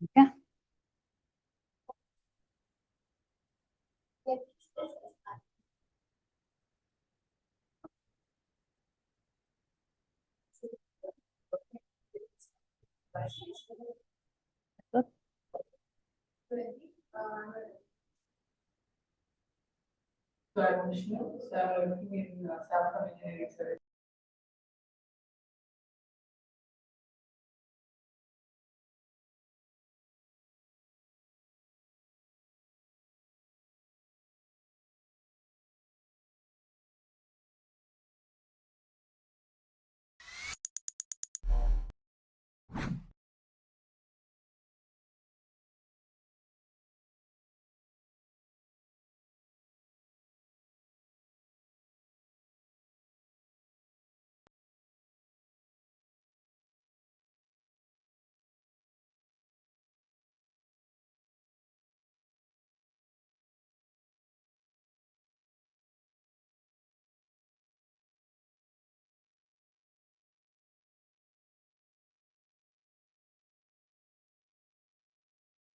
Okay. Good. So I'm Vishnu, so I'm working in staff from engineering service.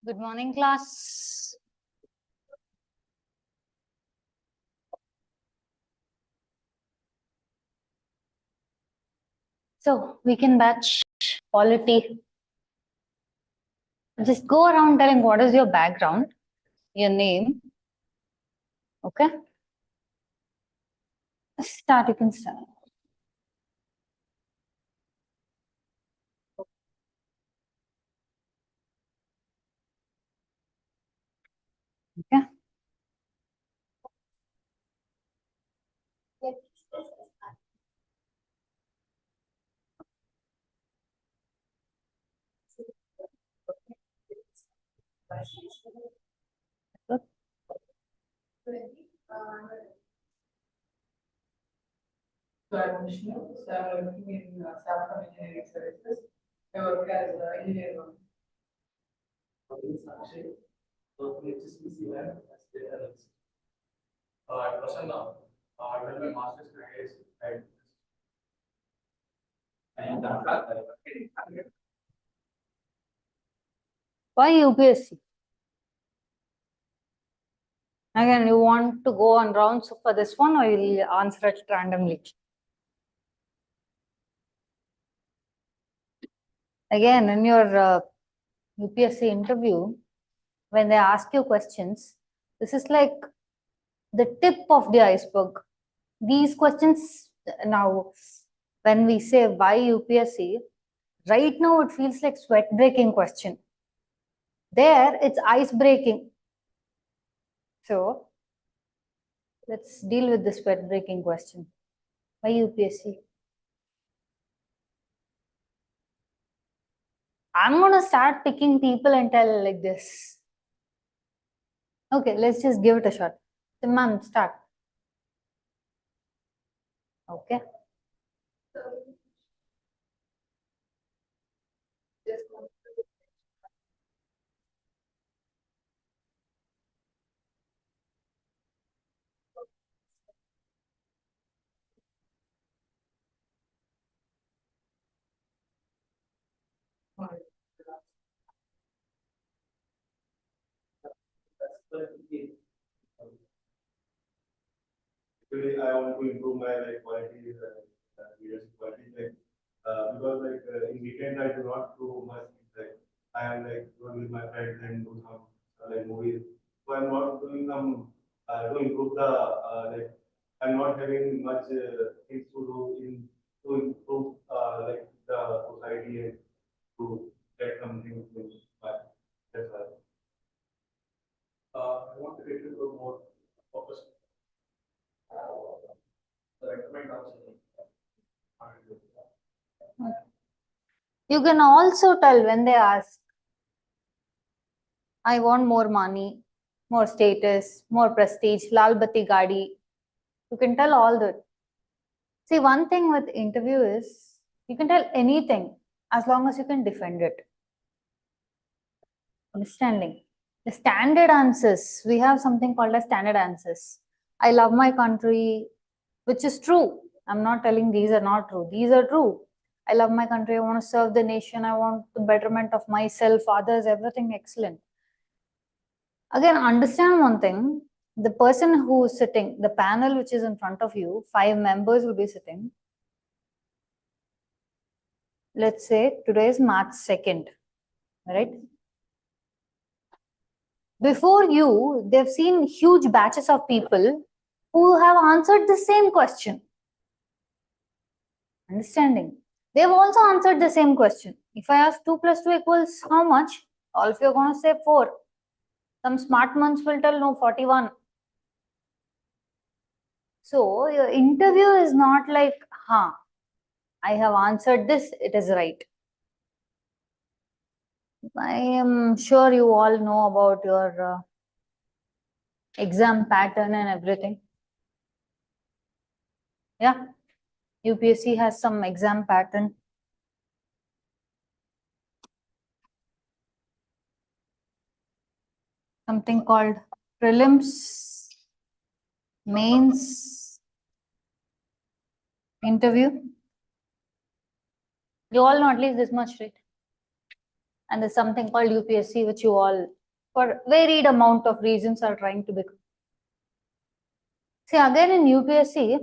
Good morning, class. So we can batch polity. Just go around telling what is your background, your name. Okay. Start, you can start. Okay. Good. So I'm Vishnu, so I'm working in staff from engineering services. I work as an engineer. I did my master's degrees at Why UPSC? Again, you want to go on rounds for this one, or you'll answer it randomly? Again, in your UPSC interview, when they ask you questions, this is like the tip of the iceberg. These questions, now, when we say why UPSC, right now it feels like sweat-breaking question. There, it's ice-breaking. So, let's deal with the sweat-breaking question. Why UPSC? I'm going to start picking people and tell like this. Okay, let's just give it a shot. So, ma'am, start. Okay. Actually, I want to improve my quality, leadership quality, because in weekend I do not do much. I am going with my friends and do some movies. So I'm not doing some to improve the I'm not having much things to do in to improve the society and to get something to my. That's why. I want to get into more focus. You can also tell when they ask, I want more money, more status, more prestige, lal bati gadi. You can tell all that. See, one thing with interview is you can tell anything as long as you can defend it. Understanding. The standard answers, we have something called as standard answers. I love my country, which is true. I'm not telling these are not true. These are true. I love my country, I want to serve the nation, I want the betterment of myself, others, everything excellent. Again, understand one thing, the person who is sitting, the panel which is in front of you, 5 members will be sitting. Let's say today is March 2nd, right? Before you, they've seen huge batches of people who have answered the same question. Understanding? They've also answered the same question. If I ask 2 plus 2 equals how much? All of you are going to say 4. Some smart ones will tell no, 41. So your interview is not like, I have answered this, it is right. I am sure you all know about your exam pattern and everything. Yeah, UPSC has some exam pattern. Something called prelims, mains, interview. You all know at least this much, right? And there's something called UPSC, which you all, for varied amount of reasons, are trying to become. See, again in UPSC,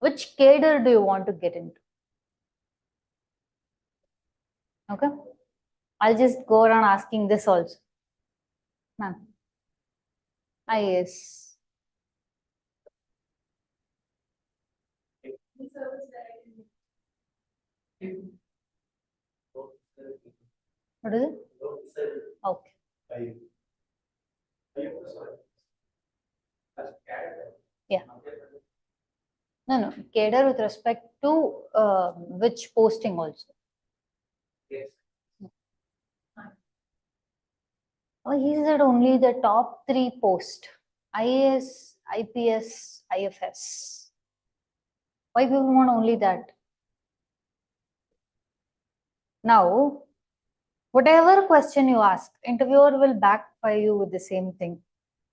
which cadre do you want to get into? Okay, I'll just go around asking this also. Ma'am, IAS. What is it? Okay. Yeah. No, cadre with respect to which posting also. Yes. Oh, he said only the top 3 post. IAS, IPS, IFS. Why people want only that? Now, whatever question you ask, interviewer will backfire you with the same thing.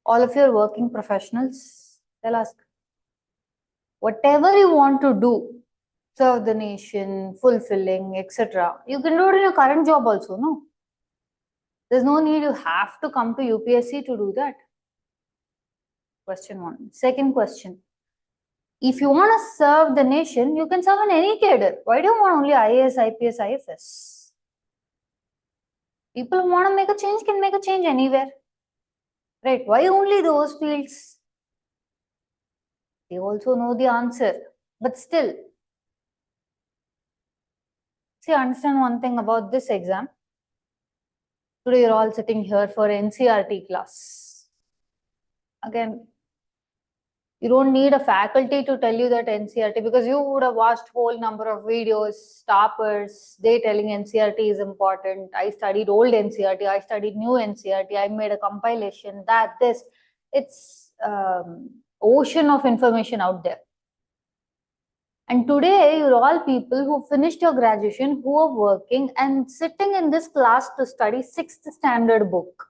All of your working professionals, they'll ask, whatever you want to do, serve the nation, fulfilling, etc. You can do it in your current job also, no? There's no need you have to come to UPSC to do that. Question 1. Second question. If you want to serve the nation, you can serve in any cadre. Why do you want only IAS, IPS, IFS? People who want to make a change can make a change anywhere. Right? Why only those fields? They also know the answer. But still, see, understand one thing about this exam. Today you're all sitting here for NCERT class. Again, you don't need a faculty to tell you that NCERT, because you would have watched whole number of videos, toppers, they telling NCERT is important. I studied old NCERT, I studied new NCERT, I made a compilation, that, this. It's ocean of information out there. And today, you're all people who finished your graduation, who are working and sitting in this class to study 6th standard book.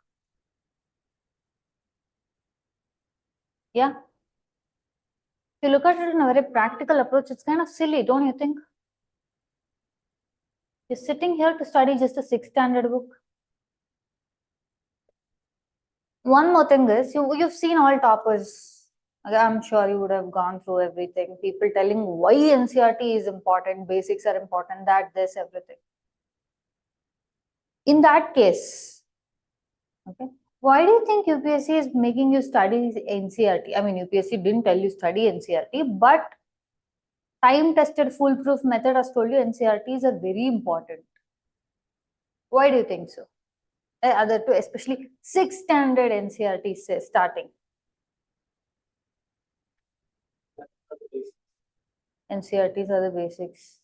Yeah. If you look at it in a very practical approach, it's kind of silly, don't you think? You're sitting here to study just a 6th standard book. One more thing is, you've seen all toppers. I'm sure you would have gone through everything. People telling why NCERT is important, basics are important, that, this, everything. In that case, okay, why do you think UPSC is making you study NCERT? I mean, UPSC didn't tell you study NCERT, but time-tested foolproof method has told you NCERTs are very important. Why do you think so? Other two, especially 6th standard NCERTs starting. NCERTs are the basics.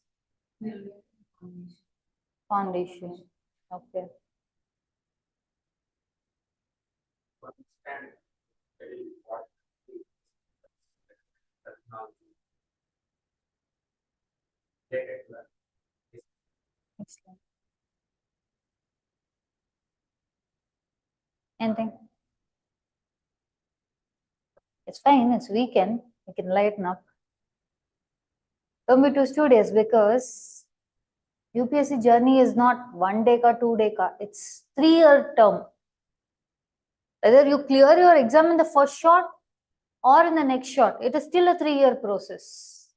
Foundation. Okay. Excellent. Anything? It's fine, it's weekend. You can lighten up. Don't be too studious, because UPSC journey is not 1 decade, 2 decade, it's 3-year term. Whether you clear your exam in the first shot or in the next shot, it is still a 3-year process.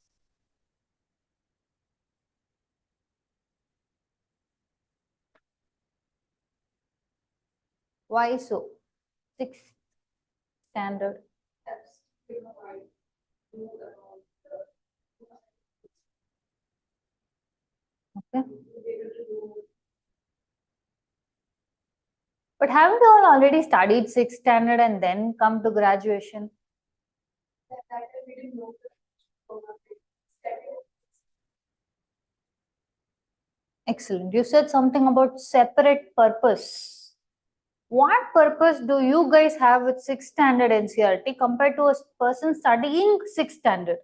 Why so? 6th standard. That's, I do about Okay. be able to do. But haven't you all already studied 6th standard and then come to graduation? That we didn't know the Excellent. You said something about separate purpose. What purpose do you guys have with 6th standard NCERT compared to a person studying 6th standard?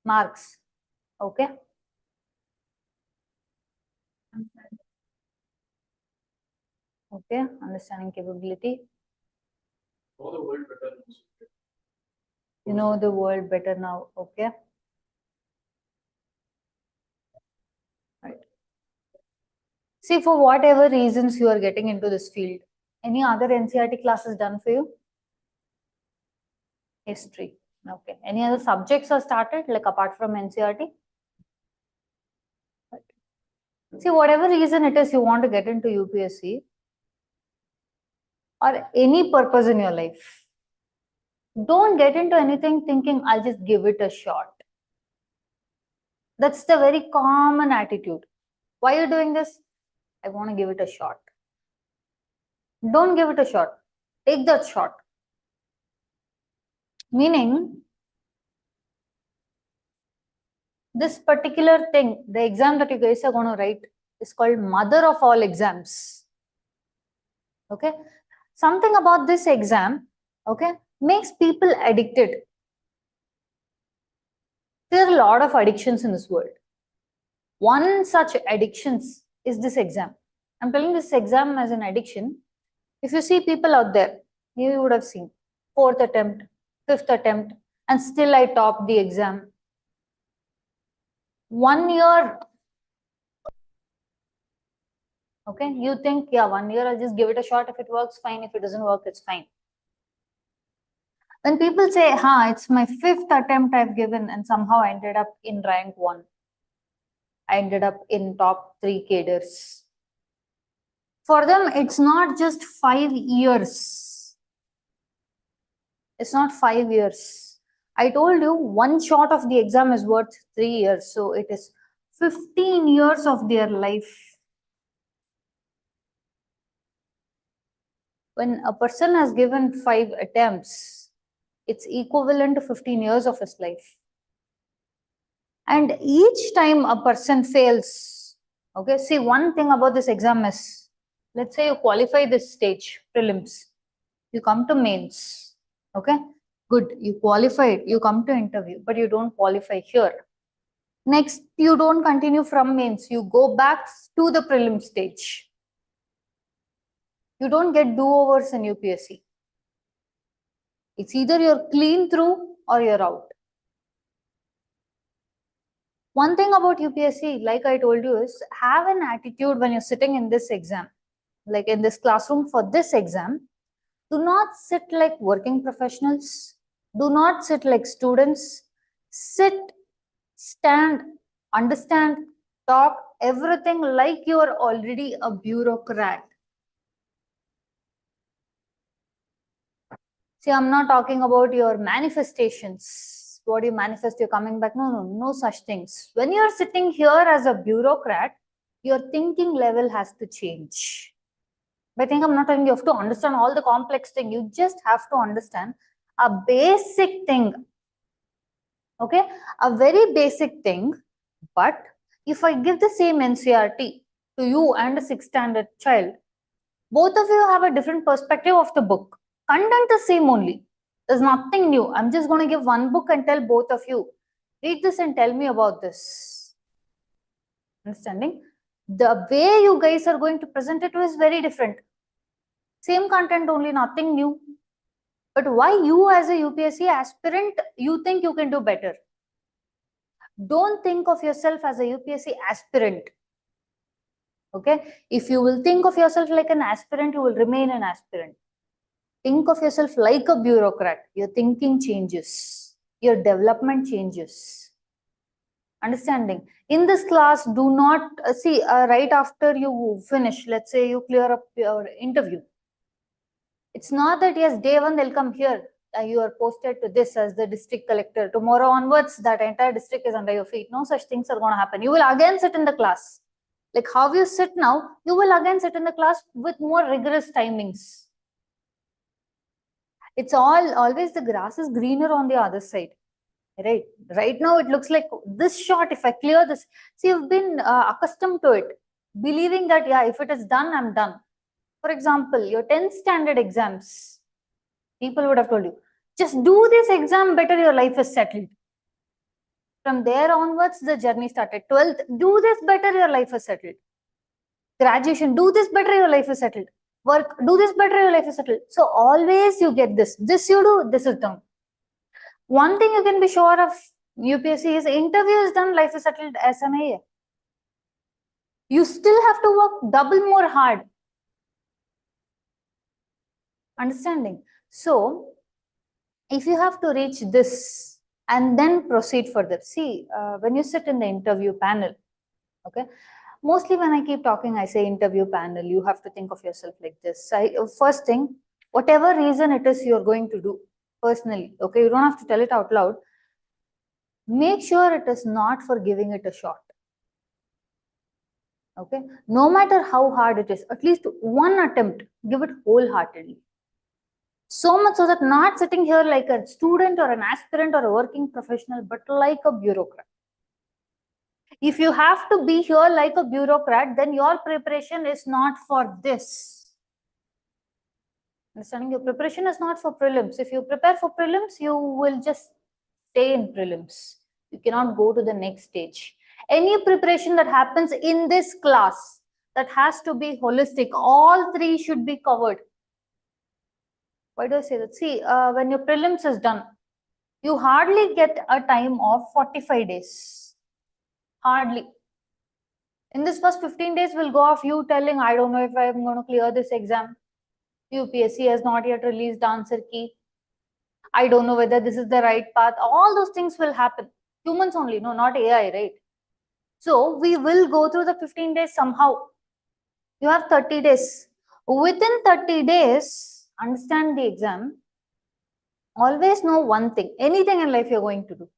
Marks. Okay. Okay. Understanding capability. Know the world better. You know the world better now. Okay. Right. See, for whatever reasons you are getting into this field, any other NCERT classes done for you? History. Okay. Any other subjects are started, like apart from NCERT? See, whatever reason it is you want to get into UPSC or any purpose in your life, don't get into anything thinking I'll just give it a shot. That's the very common attitude. Why are you doing this? I want to give it a shot. Don't give it a shot. Take that shot. Meaning, this particular thing, the exam that you guys are going to write is called mother of all exams. Okay. Something about this exam, okay, makes people addicted. There are a lot of addictions in this world. One such addictions is this exam. I'm telling this exam as an addiction. If you see people out there, you would have seen 4th attempt, 5th attempt, and still I topped the exam. 1 year. Okay, you think, yeah, 1 year, I'll just give it a shot. If it works, fine. If it doesn't work, it's fine. When people say, it's my 5th attempt I've given and somehow I ended up in rank 1. I ended up in top 3 cadres. For them, it's not just 5 years. It's not 5 years. I told you 1 shot of the exam is worth 3 years. So it is 15 years of their life. When a person has given 5 attempts, it's equivalent to 15 years of his life. And each time a person fails, okay, see, one thing about this exam is, let's say you qualify this stage, prelims, you come to mains, okay, good, you qualified, you come to interview, but you don't qualify here. Next, you don't continue from mains, you go back to the prelim stage. You don't get do-overs in UPSC. It's either you're clean through or you're out. One thing about UPSC, like I told you, is have an attitude when you're sitting in this exam, like in this classroom for this exam. Do not sit like working professionals. Do not sit like students. Sit, stand, understand, talk, everything like you are already a bureaucrat. See, I'm not talking about your manifestations. What you manifest, you're coming back. No such things. When you're sitting here as a bureaucrat, your thinking level has to change. By thinking, I'm not telling you have to understand all the complex thing. You just have to understand a basic thing. Okay, a very basic thing. But if I give the same NCERT to you and a 6th standard child, both of you have a different perspective of the book. Content is same only. There's nothing new. I'm just going to give one book and tell both of you, read this and tell me about this. Understanding? The way you guys are going to present it is very different. Same content only, nothing new. But why you as a UPSC aspirant, you think you can do better? Don't think of yourself as a UPSC aspirant. Okay? If you will think of yourself like an aspirant, you will remain an aspirant. Think of yourself like a bureaucrat. Your thinking changes. Your development changes. Understanding. In this class, do not see right after you finish, let's say you clear up your interview. It's not that yes, day one they'll come here. You are posted to this as the district collector. Tomorrow onwards, that entire district is under your feet. No such things are going to happen. You will again sit in the class. Like how you sit now, you will again sit in the class with more rigorous timings. It's always the grass is greener on the other side. Right now it looks like this short. If I clear this, see, you've been accustomed to it, believing that yeah, if it is done, I'm done. For example, your 10th standard exams, people would have told you, just do this exam better, your life is settled. From there onwards, the journey started. 12th, do this better, your life is settled. Graduation, do this better, your life is settled. Work, do this better, your life is settled. So always you get this. This you do, this is done. One thing you can be sure of UPSC is interview is done, life is settled as an IA. You still have to work double more hard. Understanding? So, if you have to reach this and then proceed further, see, when you sit in the interview panel, okay, mostly when I keep talking, I say interview panel, you have to think of yourself like this. First thing, whatever reason it is you're going to do personally, okay, you don't have to tell it out loud. Make sure it is not for giving it a shot. Okay, no matter how hard it is, at least one attempt, give it wholeheartedly. So much so that not sitting here like a student or an aspirant or a working professional, but like a bureaucrat. If you have to be here like a bureaucrat, then your preparation is not for this. Understanding? Your preparation is not for prelims. If you prepare for prelims, you will just stay in prelims. You cannot go to the next stage. Any preparation that happens in this class, that has to be holistic. All three should be covered. Why do I say that? See, when your prelims is done, you hardly get a time of 45 days. Hardly. In this first 15 days will go off you telling, I don't know if I'm going to clear this exam. UPSC has not yet released the answer key. I don't know whether this is the right path. All those things will happen. Humans only, no, not AI, right? So we will go through the 15 days somehow. You have 30 days. Within 30 days, understand the exam. Always know one thing. Anything in life you're going to do.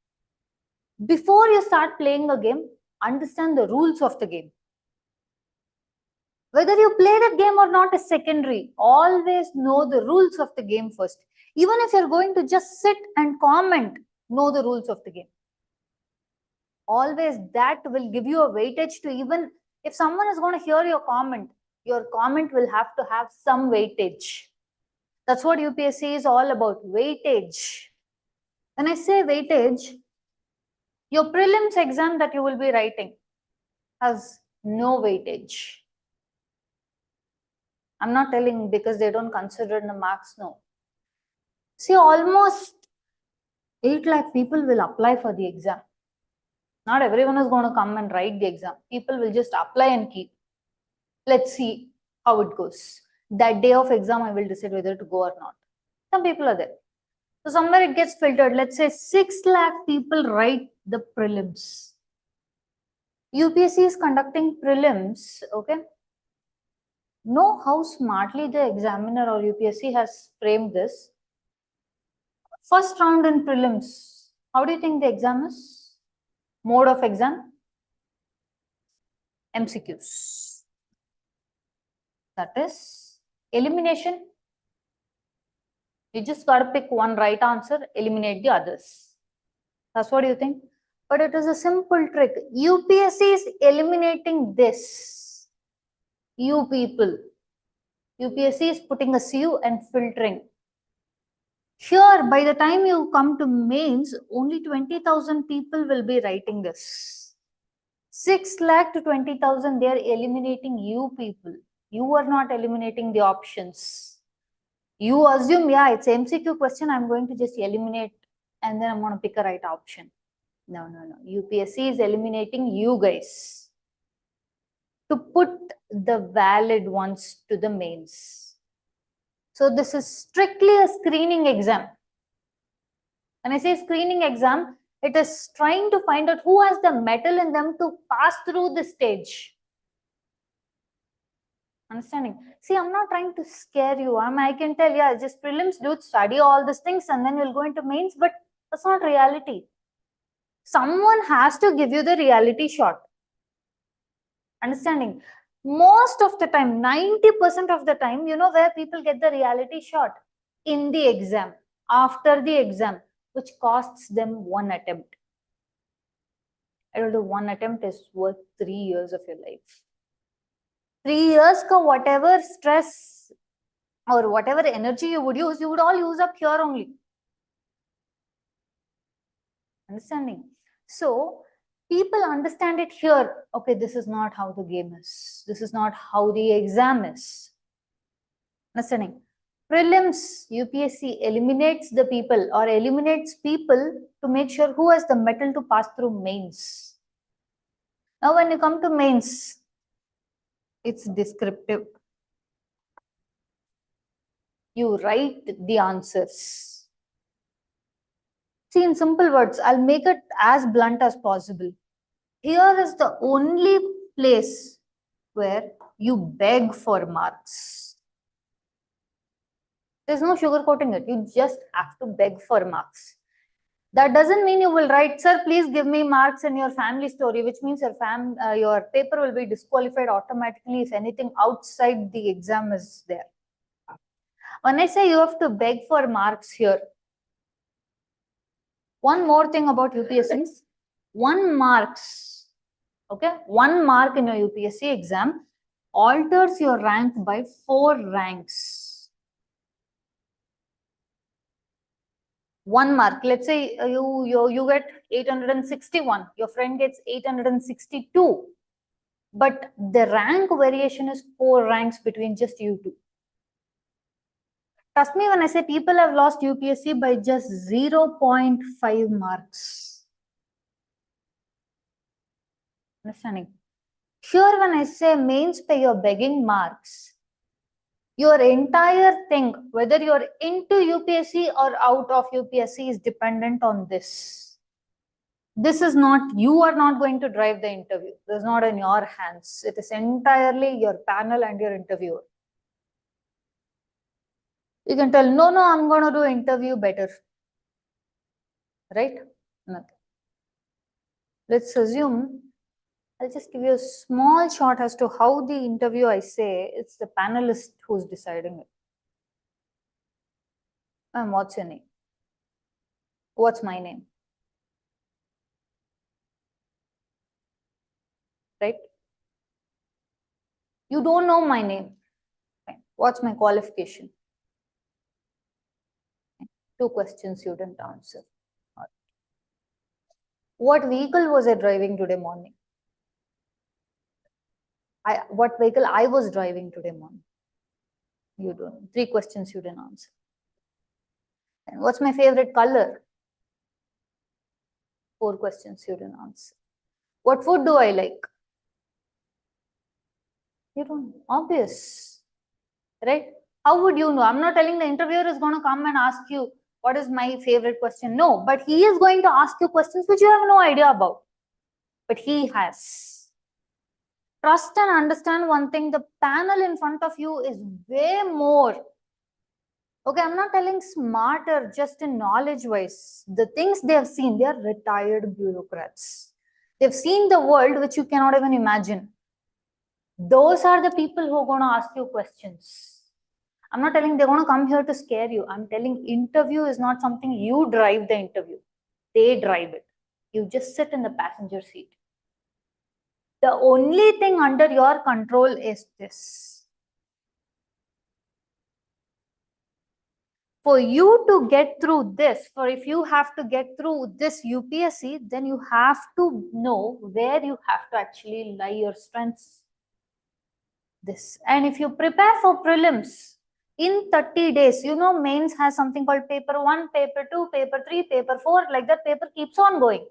Before you start playing a game, understand the rules of the game. Whether you play that game or not is secondary. Always know the rules of the game first. Even if you're going to just sit and comment, know the rules of the game. Always that will give you a weightage to, even if someone is going to hear your comment will have to have some weightage. That's what UPSC is all about, weightage. When I say weightage, your prelims exam that you will be writing has no weightage. I'm not telling because they don't consider the marks, no. See, almost 8 lakh people will apply for the exam. Not everyone is going to come and write the exam. People will just apply and keep. Let's see how it goes. That day of exam, I will decide whether to go or not. Some people are there. So somewhere it gets filtered. Let's say 6 lakh people write the prelims. UPSC is conducting prelims, okay? Know how smartly the examiner or UPSC has framed this. First round in prelims, how do you think the exam is? Mode of exam? MCQs. That is elimination. You just got to pick one right answer, eliminate the others. That's what you think. But it is a simple trick. UPSC is eliminating this. You people. UPSC is putting a CU and filtering. Here, by the time you come to mains, only 20,000 people will be writing this. 6 lakh to 20,000, they are eliminating you people. You are not eliminating the options. You assume, yeah, it's MCQ question, I'm going to just eliminate and then I'm going to pick a right option. No. UPSC is eliminating you guys to put the valid ones to the mains. So this is strictly a screening exam. When I say screening exam, it is trying to find out who has the metal in them to pass through the stage. Understanding? See, I'm not trying to scare you. I can tell, yeah, just prelims, dude, study all these things and then we'll go into mains, but that's not reality. Someone has to give you the reality shot. Understanding? Most of the time, 90% of the time, you know where people get the reality shot? In the exam, after the exam, which costs them one attempt. I don't know, one attempt is worth 3 years of your life. 3 years ka whatever stress or whatever energy you would all use up here only. Understanding? So, people understand it here. Okay, this is not how the game is. This is not how the exam is. Understanding? Prelims, UPSC eliminates the people or eliminates people to make sure who has the metal to pass through mains. Now, when you come to mains, it's descriptive. You write the answers. See, in simple words, I'll make it as blunt as possible. Here is the only place where you beg for marks. There's no sugarcoating it. You just have to beg for marks. That doesn't mean you will write, sir, please give me marks in your family story, which means your paper will be disqualified automatically if anything outside the exam is there. When I say you have to beg for marks here, one more thing about UPSCs, 1 mark in your UPSC exam alters your rank by 4 ranks. 1 mark. Let's say you get 861. Your friend gets 862. But the rank variation is 4 ranks between just you two. Trust me when I say people have lost UPSC by just 0.5 marks. Understanding? Here when I say mains pay your begging marks, your entire thing, whether you're into UPSC or out of UPSC, is dependent on this. This is not, you are not going to drive the interview. This is not in your hands. It is entirely your panel and your interviewer. You can tell, no, I'm going to do interview better. Right? Nothing. Let's assume, I'll just give you a small shot as to how the interview I say, it's the panelist who's deciding it. What's your name? What's my name? Right? You don't know my name. What's my qualification? 2 questions you didn't answer. What vehicle was I driving today morning? What vehicle I was driving today morning? You don't. 3 questions you didn't answer. And what's my favorite color? 4 questions you didn't answer. What food do I like? You don't. Obvious. Right? How would you know? I'm not telling the interviewer is going to come and ask you, what is my favorite question? No, but he is going to ask you questions which you have no idea about. But he has. Trust and understand one thing, the panel in front of you is way more. Okay, I'm not telling smarter just in knowledge wise. The things they have seen, they are retired bureaucrats. They've seen the world which you cannot even imagine. Those are the people who are going to ask you questions. I'm not telling they're going to come here to scare you. I'm telling interview is not something you drive the interview. They drive it. You just sit in the passenger seat. The only thing under your control is this. For you to get through this, if you have to get through this UPSC, then you have to know where you have to actually lie your strengths. This. And if you prepare for prelims in 30 days, you know, mains has something called paper 1, paper 2, paper 3, paper 4, like that paper keeps on going.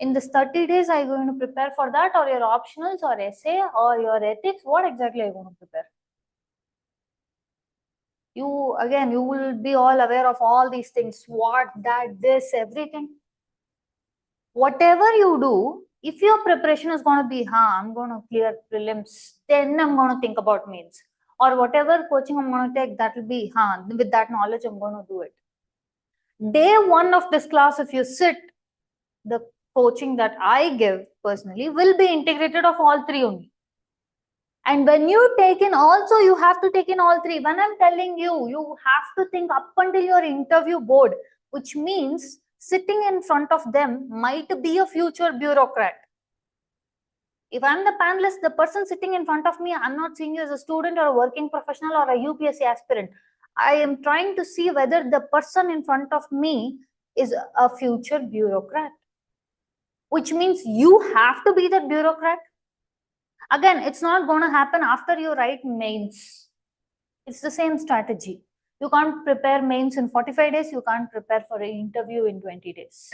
In this 30 days, are you going to prepare for that, or your optionals, or essay, or your ethics? What exactly are you going to prepare? You will be all aware of all these things, what, that, this, everything. Whatever you do, if your preparation is going to be, I'm going to clear prelims, then I'm going to think about mains. Or whatever coaching I'm going to take, that will be, with that knowledge, I'm going to do it. Day one of this class, if you sit, the coaching that I give personally will be integrated of all three only. And when you take in also, you have to take in all three. When I'm telling you, you have to think up until your interview board, which means sitting in front of them might be a future bureaucrat. If I'm the panelist, the person sitting in front of me, I'm not seeing you as a student or a working professional or a UPSC aspirant. I am trying to see whether the person in front of me is a future bureaucrat, which means you have to be the bureaucrat. Again, it's not going to happen after you write mains. It's the same strategy. You can't prepare mains in 45 days. You can't prepare for an interview in 20 days.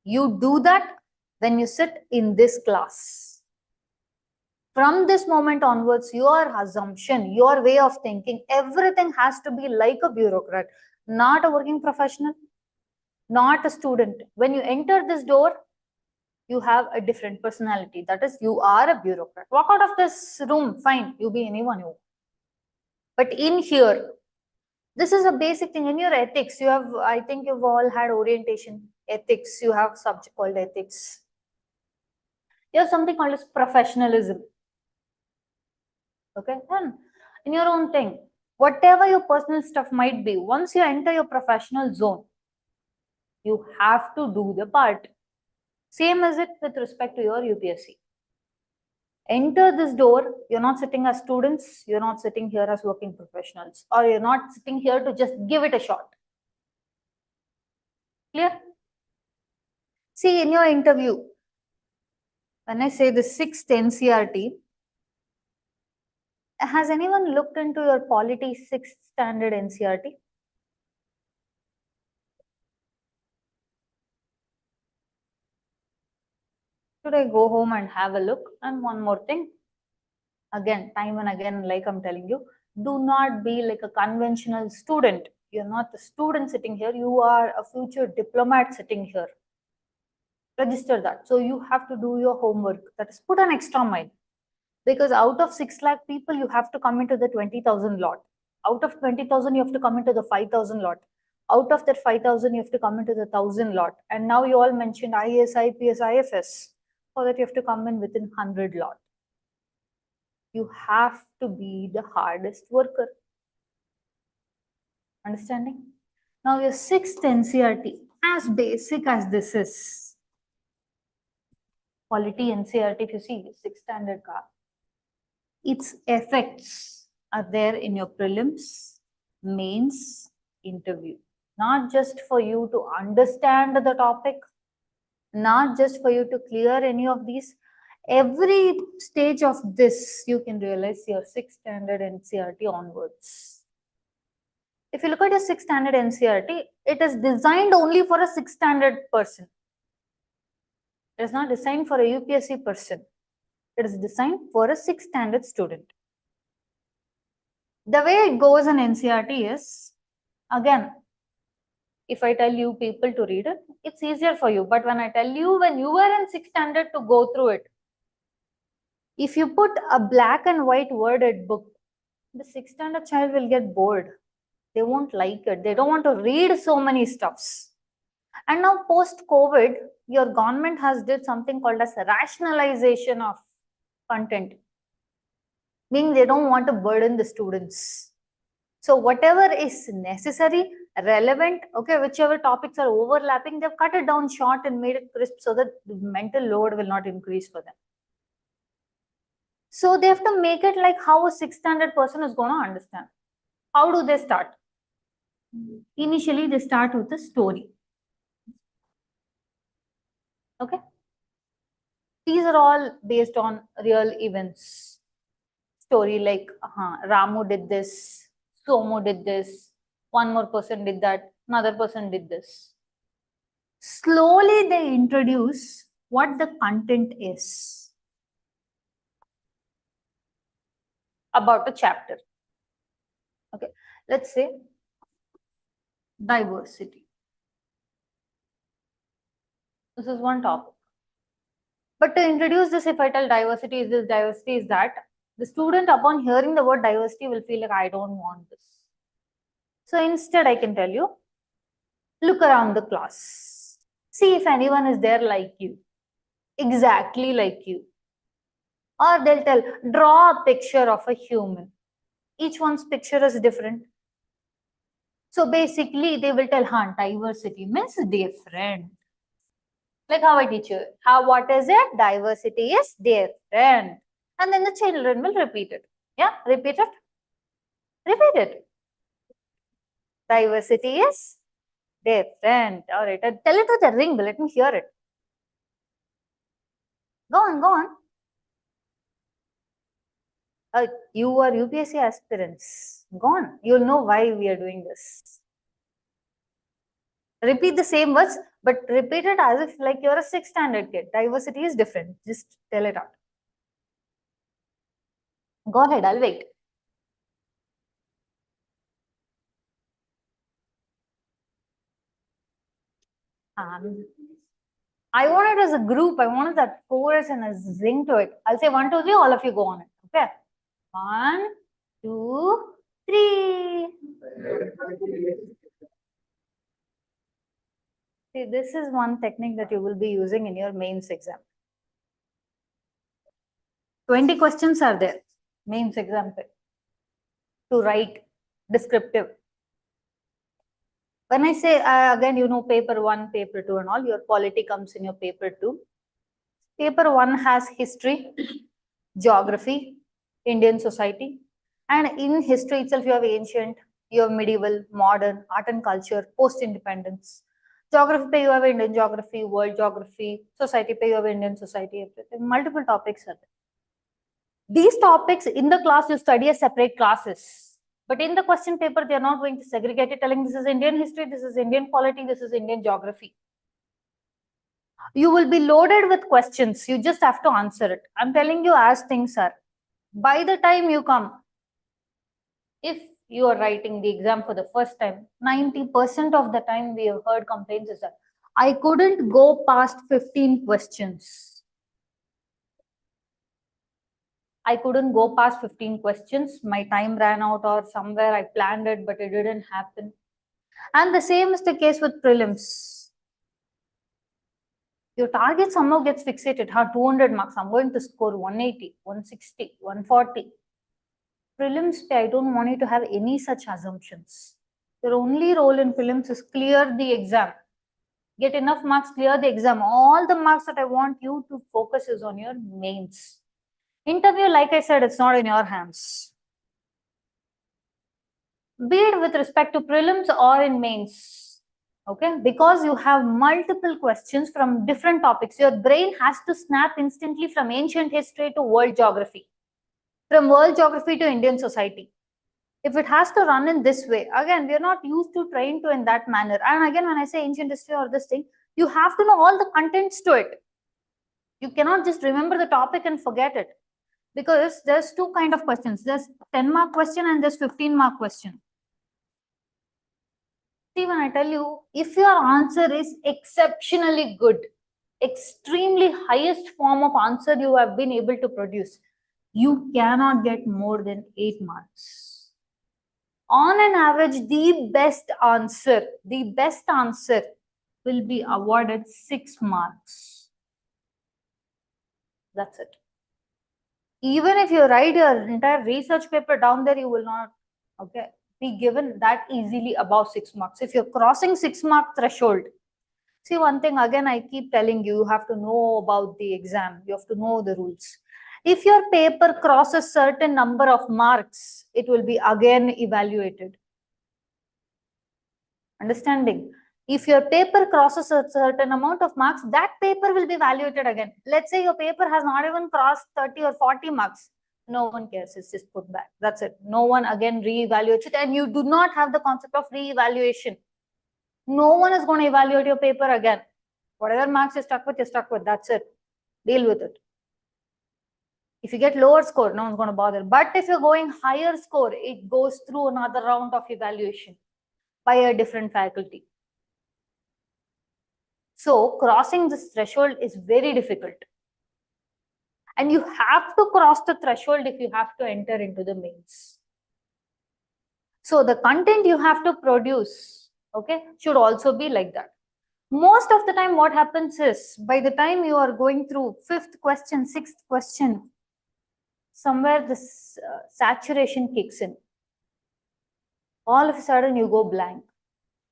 You do that when you sit in this class. From this moment onwards, your assumption, your way of thinking, everything has to be like a bureaucrat, not a working professional, not a student. When you enter this door, you have a different personality. That is, you are a bureaucrat. Walk out of this room, fine, you be anyone you want. But in here, this is a basic thing. In your ethics, you have, I think you've all had orientation. Ethics, you have subject called ethics. You have something called as professionalism. Okay, then in your own thing, whatever your personal stuff might be, once you enter your professional zone, you have to do the part. Same as it with respect to your UPSC. Enter this door, you're not sitting as students, you're not sitting here as working professionals, or you're not sitting here to just give it a shot. Clear? See, in your interview, when I say the 6th NCERT, has anyone looked into your Polity 6th standard NCERT? Should I go home and have a look? And one more thing, again, time and again, like I'm telling you, do not be like a conventional student. You're not the student sitting here, you are a future diplomat sitting here. Register that. So you have to do your homework. That is, put an extra mile. Because out of 6 lakh people, you have to come into the 20,000 lot. Out of 20,000, you have to come into the 5,000 lot. Out of that 5,000, you have to come into the 1,000 lot. And now you all mentioned IAS, IPS, IFS. So that you have to come in within 100 lot. You have to be the hardest worker. Understanding? Now your 6th NCERT, as basic as this is, Polity NCERT, if you see, 6th standard ka, its effects are there in your prelims, mains, interview. Not just for you to understand the topic, not just for you to clear any of these. Every stage of this, you can realize your 6th standard NCERT onwards. If you look at your 6th standard NCERT, it is designed only for a 6th standard person. It is not designed for a UPSC person. It is designed for a 6th standard student. The way it goes in NCERT is, again, if I tell you people to read it, it's easier for you. But when I tell you, when you were in 6th standard, to go through it, if you put a black and white worded book, the 6th standard child will get bored. They won't like it. They don't want to read so many stuffs. And now post-COVID, your government has did something called as rationalization of content. Meaning they don't want to burden the students. So whatever is necessary, relevant, okay, whichever topics are overlapping, they've cut it down short and made it crisp so that the mental load will not increase for them. So they have to make it like how a 6th standard person is going to understand. How do they start? Initially, they start with a story. Okay. These are all based on real events. Story like, Ramu did this, Somu did this, one more person did that, another person did this. slowly they introduce what the content is about a chapter. Okay, let's say diversity. This is one topic. But to introduce this, if I tell diversity is this, diversity is that, the student upon hearing the word diversity will feel like, I don't want this. So instead I can tell you, look around the class. See if anyone is there like you, exactly like you. Or they'll tell, draw a picture of a human. Each one's picture is different. So basically they will tell, diversity means different. Like how I teach you. What is it? Diversity is different. And then the children will repeat it. Yeah, repeat it. Repeat it. Diversity is different. All right, tell it with a ring. Let me hear it. Go on, go on. You are UPSC aspirants. Go on. You'll know why we are doing this. Repeat the same words, but repeat it as if like you're a 6th standard kid. Diversity is different. Just tell it out. Go ahead, I'll wait. I want it as a group. I wanted that chorus and a zing to it. I'll say 1, 2, 3. All of you go on it. Okay. 1, 2, 3. See, this is one technique that you will be using in your mains exam. 20 questions are there. Mains exam to write descriptive. When I say, again, you know, paper 1, paper 2 and all, your polity comes in your paper 2. Paper 1 has history, geography, Indian society. And in history itself, you have ancient, you have medieval, modern, art and culture, post-independence. Geography, you have Indian geography, world geography, society, you have Indian society, everything. Multiple topics are there. These topics in the class, you study as separate classes. But in the question paper, they are not going to segregate it, telling this is Indian history, this is Indian polity, this is Indian geography. You will be loaded with questions. You just have to answer it. I'm telling you as things are. By the time you come, if you are writing the exam for the first time, 90% of the time we have heard complaints is that I couldn't go past 15 questions. I couldn't go past 15 questions. My time ran out, or somewhere I planned it, but it didn't happen. And the same is the case with prelims. Your target somehow gets fixated. 200 marks. I'm going to score 180, 160, 140. Prelims, I don't want you to have any such assumptions. Your only role in prelims is clear the exam. Get enough marks, clear the exam. All the marks that I want you to focus is on your mains. Interview, like I said, it's not in your hands. Be it with respect to prelims or in mains. Okay, because you have multiple questions from different topics. Your brain has to snap instantly from ancient history to world geography, from world geography to Indian society. If it has to run in this way, again, we are not used to trained to in that manner. And again, when I say ancient history or this thing, you have to know all the contents to it. You cannot just remember the topic and forget it. Because there's two kind of questions. There's 10-mark question and there's 15-mark question. See, when I tell you, if your answer is exceptionally good, extremely highest form of answer you have been able to produce, you cannot get more than 8 marks. On an average, the best answer will be awarded 6 marks. That's it. Even if you write your entire research paper down there, you will not be given that easily above 6 marks. If you're crossing 6 mark threshold, see, one thing again I keep telling you, you have to know about the exam. You have to know the rules. If your paper crosses certain number of marks, it will be again evaluated. Understanding? If your paper crosses a certain amount of marks, that paper will be evaluated again. Let's say your paper has not even crossed 30 or 40 marks. No one cares. It's just put back. That's it. No one again reevaluates it. And you do not have the concept of reevaluation. No one is going to evaluate your paper again. Whatever marks you're stuck with, you're stuck with. That's it. Deal with it. If you get lower score, no one's going to bother. But if you're going higher score, it goes through another round of evaluation by a different faculty. So crossing this threshold is very difficult. And you have to cross the threshold if you have to enter into the mains. So the content you have to produce, okay, should also be like that. Most of the time what happens is, by the time you are going through 5th question, 6th question, somewhere this saturation kicks in. All of a sudden you go blank.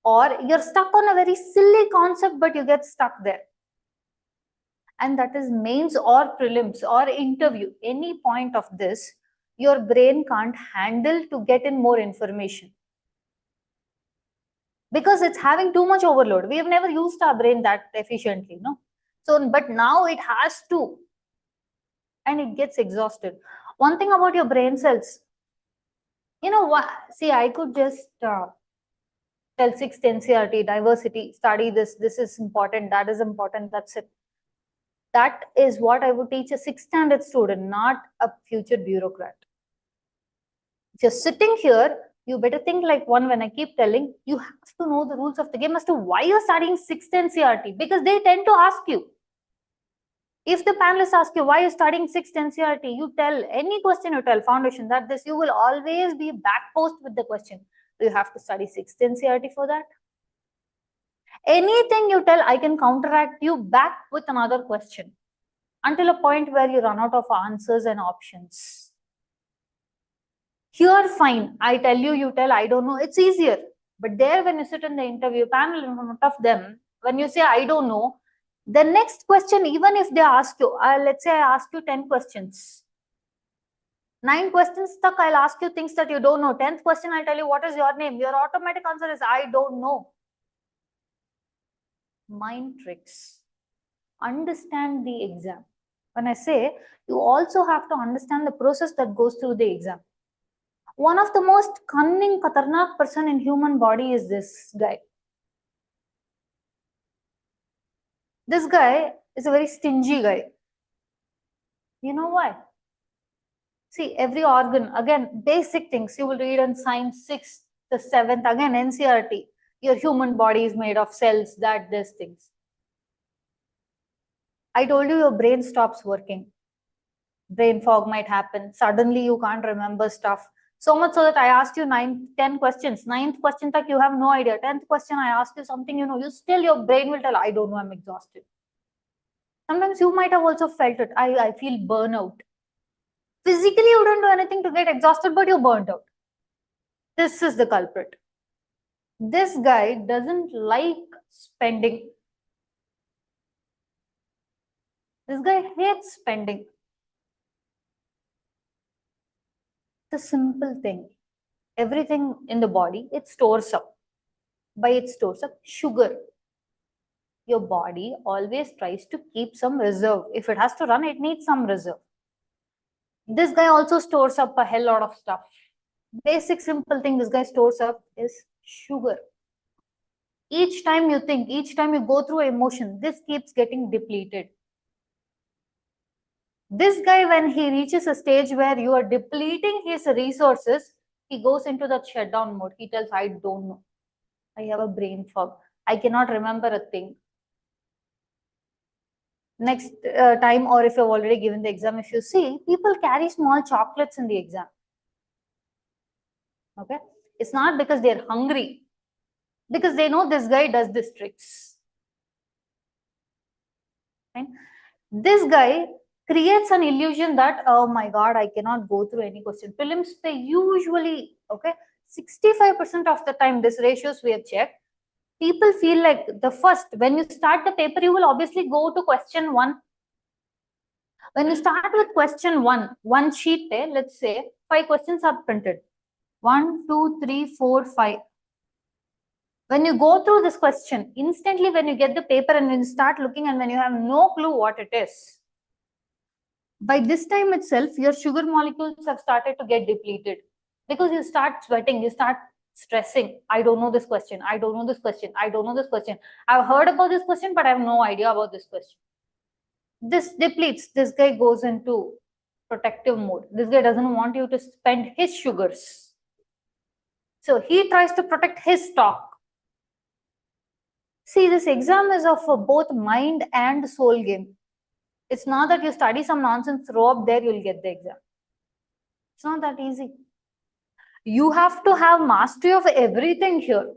Or you're stuck on a very silly concept, but you get stuck there. And that is mains or prelims or interview. Any point of this, your brain can't handle to get in more information. Because it's having too much overload. We have never used our brain that efficiently, no? So, but now it has to. And it gets exhausted. One thing about your brain cells, you know what? See, I could just tell 6th NCERT, diversity, study this is important, that is important, that's it. That is what I would teach a 6th standard student, not a future bureaucrat. If you're sitting here, you better think like one. When I keep telling, you have to know the rules of the game as to why you're studying 6th NCERT, because they tend to ask you. If the panelists ask you why you're studying 6th NCERT, you tell any question, you tell foundation, that this, you will always be back post with the question. Do you have to study 6th NCERT for that? Anything you tell, I can counteract you back with another question until a point where you run out of answers and options. Here, fine. I tell you, you tell, I don't know. It's easier. But there, when you sit in the interview panel in front of them, when you say, I don't know, the next question, even if they ask you, let's say I ask you 10 questions. 9 questions stuck, I'll ask you things that you don't know. 10th question, I'll tell you, what is your name? Your automatic answer is, I don't know. Mind tricks. Understand the exam. When I say, you also have to understand the process that goes through the exam. One of the most cunning, khatarnak person in human body is this guy. This guy is a very stingy guy. You know why? See, every organ, again, basic things you will read in science 6th, the 7th, again, NCERT. Your human body is made of cells, these things. I told you your brain stops working. Brain fog might happen. Suddenly you can't remember stuff. So much so that I asked you 10 questions. 9th question, tak you have no idea. 10th question, I asked you something, you know, your brain will tell, I don't know, I'm exhausted. Sometimes you might have also felt it. I feel burnout. Physically, you don't do anything to get exhausted, but you're burnt out. This is the culprit. This guy doesn't like spending. This guy hates spending. It's a simple thing. Everything in the body, it stores up. By it stores up sugar. Your body always tries to keep some reserve. If it has to run, it needs some reserve. This guy also stores up a hell lot of stuff. Basic simple thing this guy stores up is sugar. Each time you think, each time you go through emotion, this keeps getting depleted. This guy, when he reaches a stage where you are depleting his resources, he goes into that shutdown mode. He tells, I don't know. I have a brain fog. I cannot remember a thing. Next time, or if you've already given the exam, if you see, people carry small chocolates in the exam. Okay? It's not because they're hungry. Because they know this guy does these tricks. Right? This guy creates an illusion that, oh my God, I cannot go through any question. Prelims, they usually, okay, 65% of the time, this ratios we have checked, people feel like the first, when you start the paper, you will obviously go to question 1. When you start with question 1, one sheet, let's say 5 questions are printed. 1, 2, 3, 4, 5. When you go through this question, instantly when you get the paper and when you start looking and when you have no clue what it is, by this time itself, your sugar molecules have started to get depleted because you start sweating, you start stressing. I don't know this question. I don't know this question. I don't know this question. I've heard about this question, but I have no idea about this question. This depletes. This guy goes into protective mode. This guy doesn't want you to spend his sugars. So he tries to protect his stock. See, this exam is of both mind and soul game. It's not that you study some nonsense, throw up there, you'll get the exam. It's not that easy. You have to have mastery of everything here.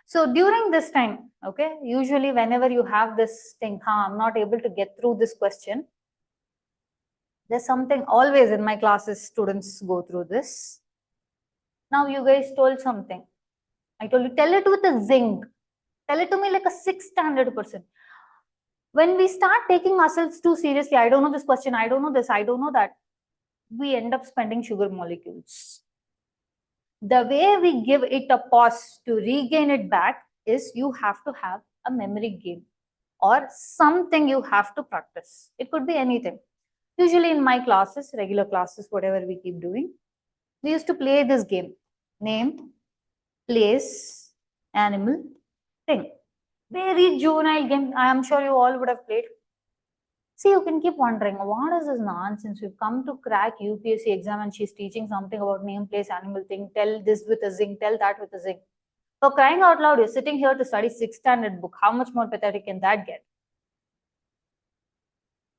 So during this time, okay, usually whenever you have this thing, I'm not able to get through this question, there's something always in my classes, students go through this. Now you guys told something. I told you, tell it with a zing. Tell it to me like a 6th standard person. When we start taking ourselves too seriously, I don't know this question, I don't know this, I don't know that, we end up spending sugar molecules. The way we give it a pause to regain it back is you have to have a memory game or something you have to practice. It could be anything. Usually in my classes, regular classes, whatever we keep doing, we used to play this game. Name, place, animal, thing. Very juvenile game. I am sure you all would have played. See, you can keep wondering, what is this nonsense? We've come to crack UPSC exam and she's teaching something about name, place, animal, thing. Tell this with a zing, tell that with a zing. For crying out loud, you're sitting here to study 6th standard book. How much more pathetic can that get?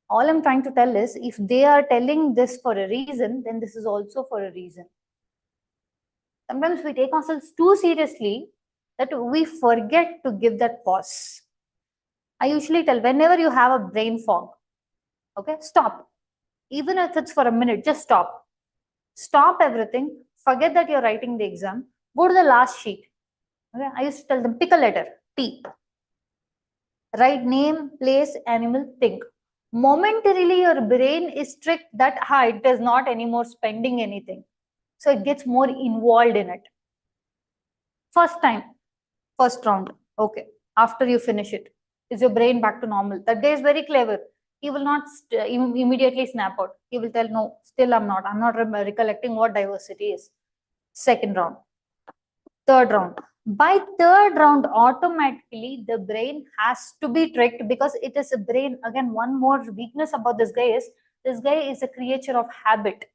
All I'm trying to tell is, if they are telling this for a reason, then this is also for a reason. Sometimes we take ourselves too seriously that we forget to give that pause. I usually tell, whenever you have a brain fog, okay, stop. Even if it's for a minute, just stop. Stop everything. Forget that you're writing the exam. Go to the last sheet. Okay, I used to tell them, pick a letter, T. Write name, place, animal, thing. Momentarily, your brain is tricked that it is not anymore spending anything. So it gets more involved in it. First time, first round. Okay. After you finish it, is your brain back to normal? That guy is very clever. He will not immediately snap out. He will tell, no, still I'm not recollecting what diversity is. Second round. Third round. By third round, automatically the brain has to be tricked, because it is a brain. Again, one more weakness about this guy is a creature of habit.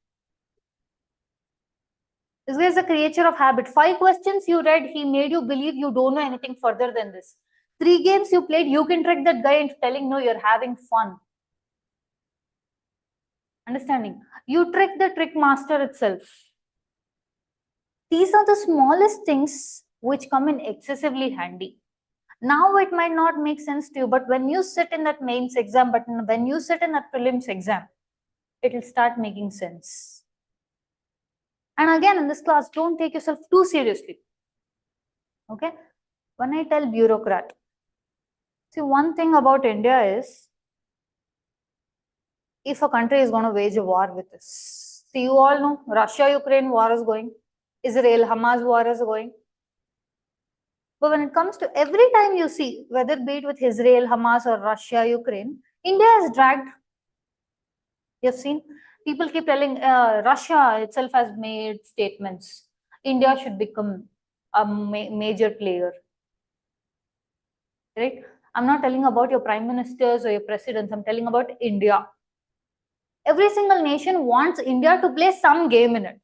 This guy is a creature of habit. 5 questions you read, he made you believe you don't know anything further than this. 3 games you played, you can trick that guy into telling, no, you're having fun. Understanding? You trick the trick master itself. These are the smallest things which come in excessively handy. Now it might not make sense to you, but when you sit in that mains exam, when you sit in that prelims exam, it will start making sense. And again, in this class, don't take yourself too seriously. Okay? When I tell bureaucrat, see, one thing about India is, if a country is going to wage a war with us, see, you all know, Russia-Ukraine war is going, Israel-Hamas war is going. But when it comes to every time you see, whether be it with Israel, Hamas, or Russia, Ukraine, India is dragged. You've seen? People keep telling Russia itself has made statements. India should become a major player. Right? I'm not telling about your prime ministers or your presidents. I'm telling about India. Every single nation wants India to play some game in it.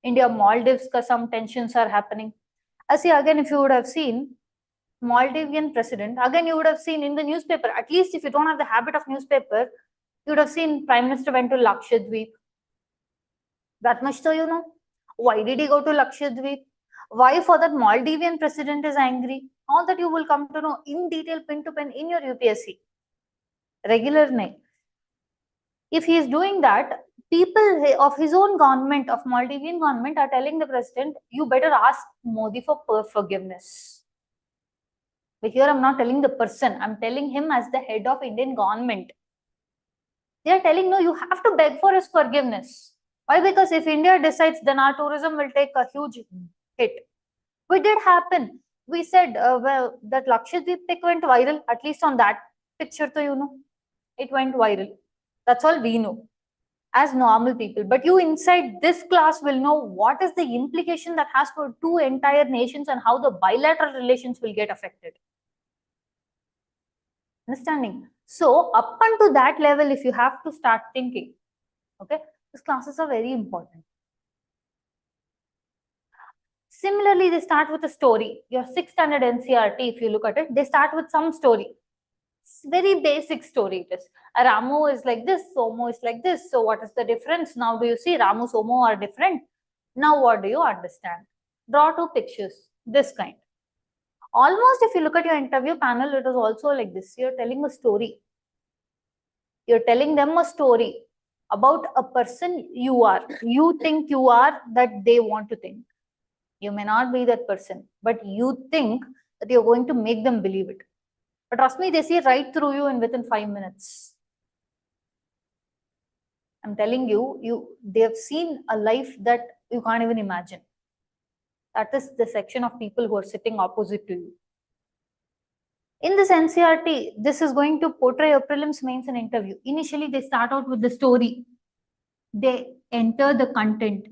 India, Maldives, some tensions are happening. I see, again, if you would have seen Maldivian president, again, you would have seen in the newspaper, at least if you don't have the habit of newspaper, you would have seen Prime Minister went to Lakshadweep. That much so you know. Why did he go to Lakshadweep? Why for that Maldivian president is angry? All that you will come to know in detail, pin to pin, in your UPSC. Regular name. If he is doing that, people of his own government, of Maldivian government, are telling the president, you better ask Modi for forgiveness. But here I'm not telling the person, I'm telling him as the head of Indian government. They are telling, no, you have to beg for his forgiveness. Why? Because if India decides, then our tourism will take a huge hit. It did happen. We said, well, that Lakshadweep pic went viral, at least on that picture, so you know, it went viral. That's all we know. as normal people. But you inside this class will know what is the implication that has for two entire nations and how the bilateral relations will get affected. Understanding? So up unto that level, if you have to start thinking, okay, these classes are very important. Similarly, they start with a story. Your 6th standard NCERT, if you look at it, they start with some story. It's very basic story it is. Ramu is like this, Somo is like this. So what is the difference? Now do you see Ramu, Somo are different? Now what do you understand? Draw two pictures, this kind. Almost if you look at your interview panel, it is also like this. You're telling a story. You're telling them a story about a person you are. You think you are that they want to think. You may not be that person, but you think that you're going to make them believe it. But trust me, they see right through you and within 5 minutes. I'm telling you, they have seen a life that you can't even imagine. That is the section of people who are sitting opposite to you. In this NCERT, this is going to portray a prelims, mains, and interview. Initially, they start out with the story. They enter the content.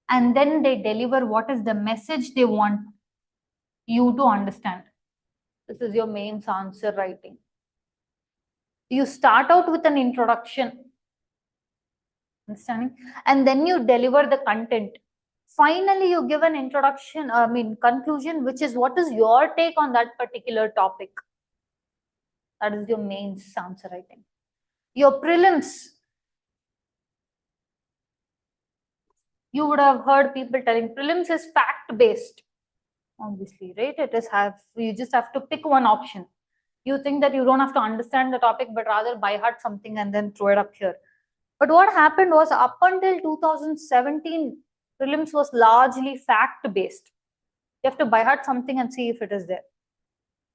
And then they deliver what is the message they want you to understand. This is your mains answer writing. You start out with an introduction. Understanding? And then you deliver the content. Finally, you give an introduction, conclusion, which is what is your take on that particular topic. That is your mains answer writing. Your prelims, you would have heard people telling prelims is fact based. Obviously, right? It is you just have to pick one option. You think that you don't have to understand the topic, but rather by heart something and then throw it up here. But what happened was up until 2017, prelims was largely fact based. You have to by heart something and see if it is there.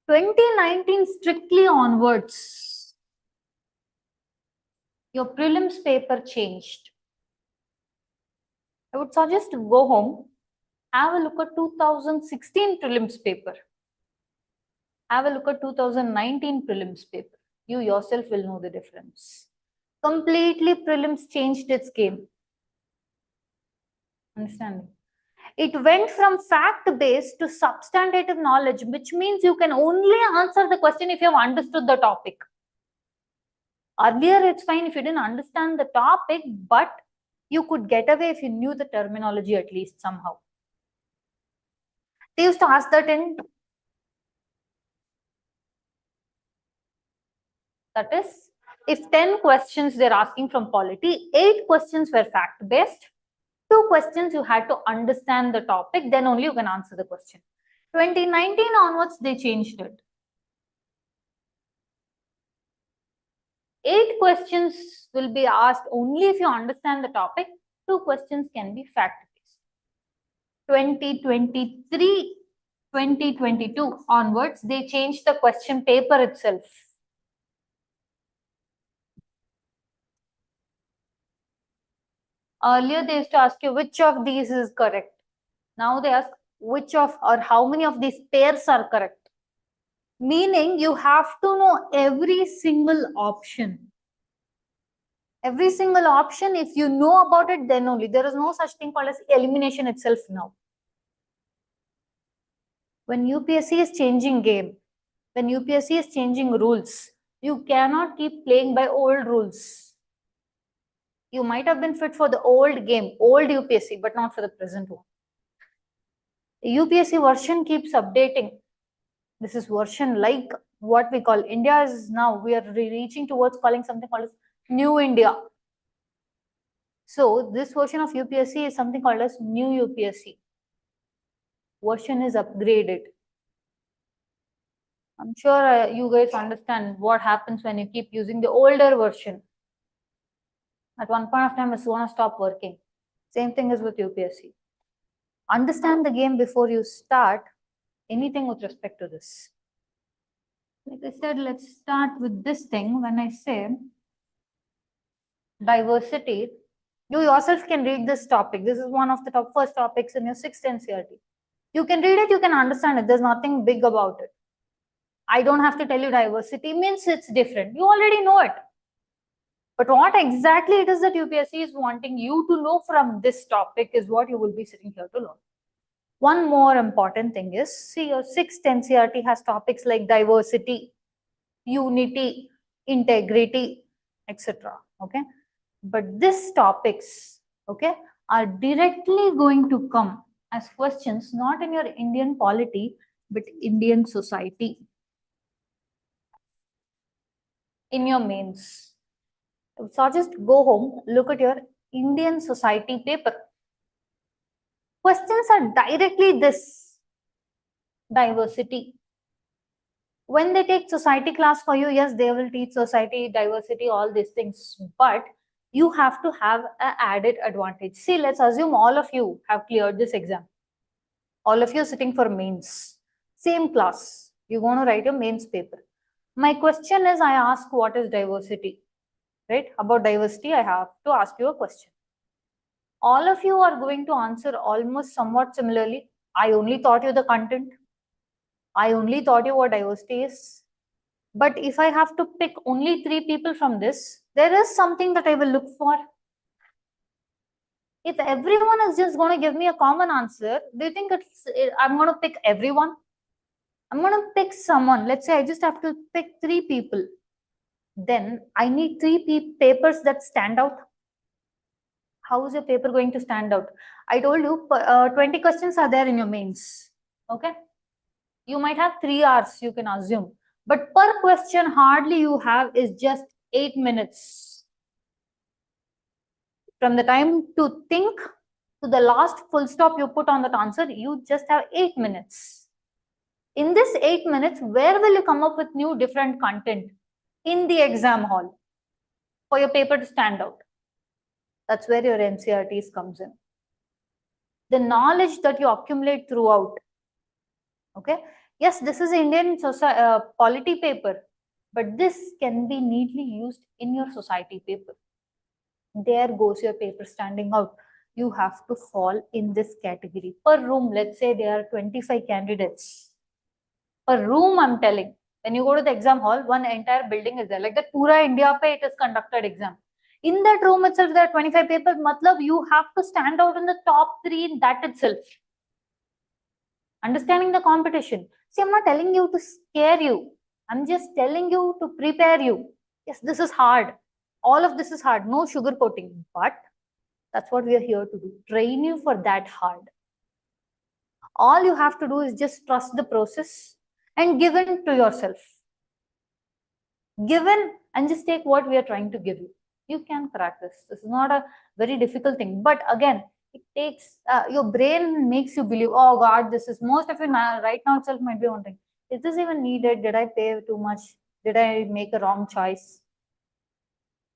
2019 strictly onwards, your prelims paper changed. I would suggest to go home, have a look at 2016 prelims paper. Have a look at 2019 prelims paper. You yourself will know the difference. Completely prelims changed its game. Understanding? It went from fact-based to substantive knowledge, which means you can only answer the question if you have understood the topic. Earlier, it's fine if you didn't understand the topic, but you could get away if you knew the terminology at least somehow. They used to ask that in, that is, if 10 questions they're asking from polity, 8 questions were fact-based, 2 questions you had to understand the topic, then only you can answer the question. 2019 onwards, they changed it. 8 questions will be asked only if you understand the topic. 2 questions can be fact-based. 2023, 2022 onwards, they changed the question paper itself. Earlier, they used to ask you which of these is correct. Now they ask which of or how many of these pairs are correct. Meaning you have to know every single option. Every single option, if you know about it, then only. There is no such thing called as elimination itself now. When UPSC is changing game, when UPSC is changing rules, you cannot keep playing by old rules. You might have been fit for the old game, old UPSC, but not for the present one. The UPSC version keeps updating. This is version like what we call India is now. We are reaching towards calling something called as New India. So this version of UPSC is something called as New UPSC. Version is upgraded. I'm sure you guys understand what happens when you keep using the older version. At one point of time, it's going to stop working. Same thing is with UPSC. Understand the game before you start anything with respect to this. Like I said, let's start with this thing. When I say diversity, you yourself can read this topic. This is one of the first topics in your 6th NCERT. You can read it, you can understand it. There's nothing big about it. I don't have to tell you diversity means it's different. You already know it. But what exactly it is that UPSC is wanting you to know from this topic is what you will be sitting here to learn. One more important thing is, see, your 6th NCERT has topics like diversity, unity, integrity, etc. Okay, but these topics, okay, are directly going to come as questions not in your Indian polity but Indian society in your mains. So just go home, look at your Indian society paper. Questions are directly this: diversity. When they take society class for you, yes, they will teach society, diversity, all these things, but you have to have an added advantage. See, let's assume all of you have cleared this exam. All of you sitting for mains, same class. You're going to write your mains paper. My question is, I ask, what is diversity? Right? About diversity, I have to ask you a question. All of you are going to answer almost somewhat similarly. I only taught you the content. I only taught you what diversity is. But if I have to pick only 3 people from this, there is something that I will look for. If everyone is just going to give me a common answer, do you think I'm going to pick everyone? I'm going to pick someone. Let's say I just have to pick 3 people. Then I need 3 papers that stand out. How is your paper going to stand out? I told you 20 questions are there in your mains. Okay. You might have 3 hours, you can assume. But per question, hardly you have is just 8 minutes. From the time to think to the last full stop you put on that answer, you just have 8 minutes. In this 8 minutes, where will you come up with new different content in the exam hall for your paper to stand out? That's where your NCERTs comes in. The knowledge that you accumulate throughout. Okay. Yes, this is Indian polity paper, but this can be neatly used in your society paper. There goes your paper standing out. You have to fall in this category. Per room, let's say there are 25 candidates. Per room, I'm telling. When you go to the exam hall, one entire building is there. Like that Pura India pe it is conducted exam. In that room itself, there are 25 papers. Matlab, you have to stand out in the top 3 in that itself. Understanding the competition. See, I'm not telling you to scare you. I'm just telling you to prepare you. Yes, this is hard. All of this is hard. No sugarcoating. But that's what we are here to do. Train you for that hard. All you have to do is just trust the process and give in to yourself. Give in and just take what we are trying to give you. You can crack this. This is not a very difficult thing. But again, it takes, your brain makes you believe, oh God, this is, most of you right now itself might be wondering, is this even needed? Did I pay too much? Did I make a wrong choice?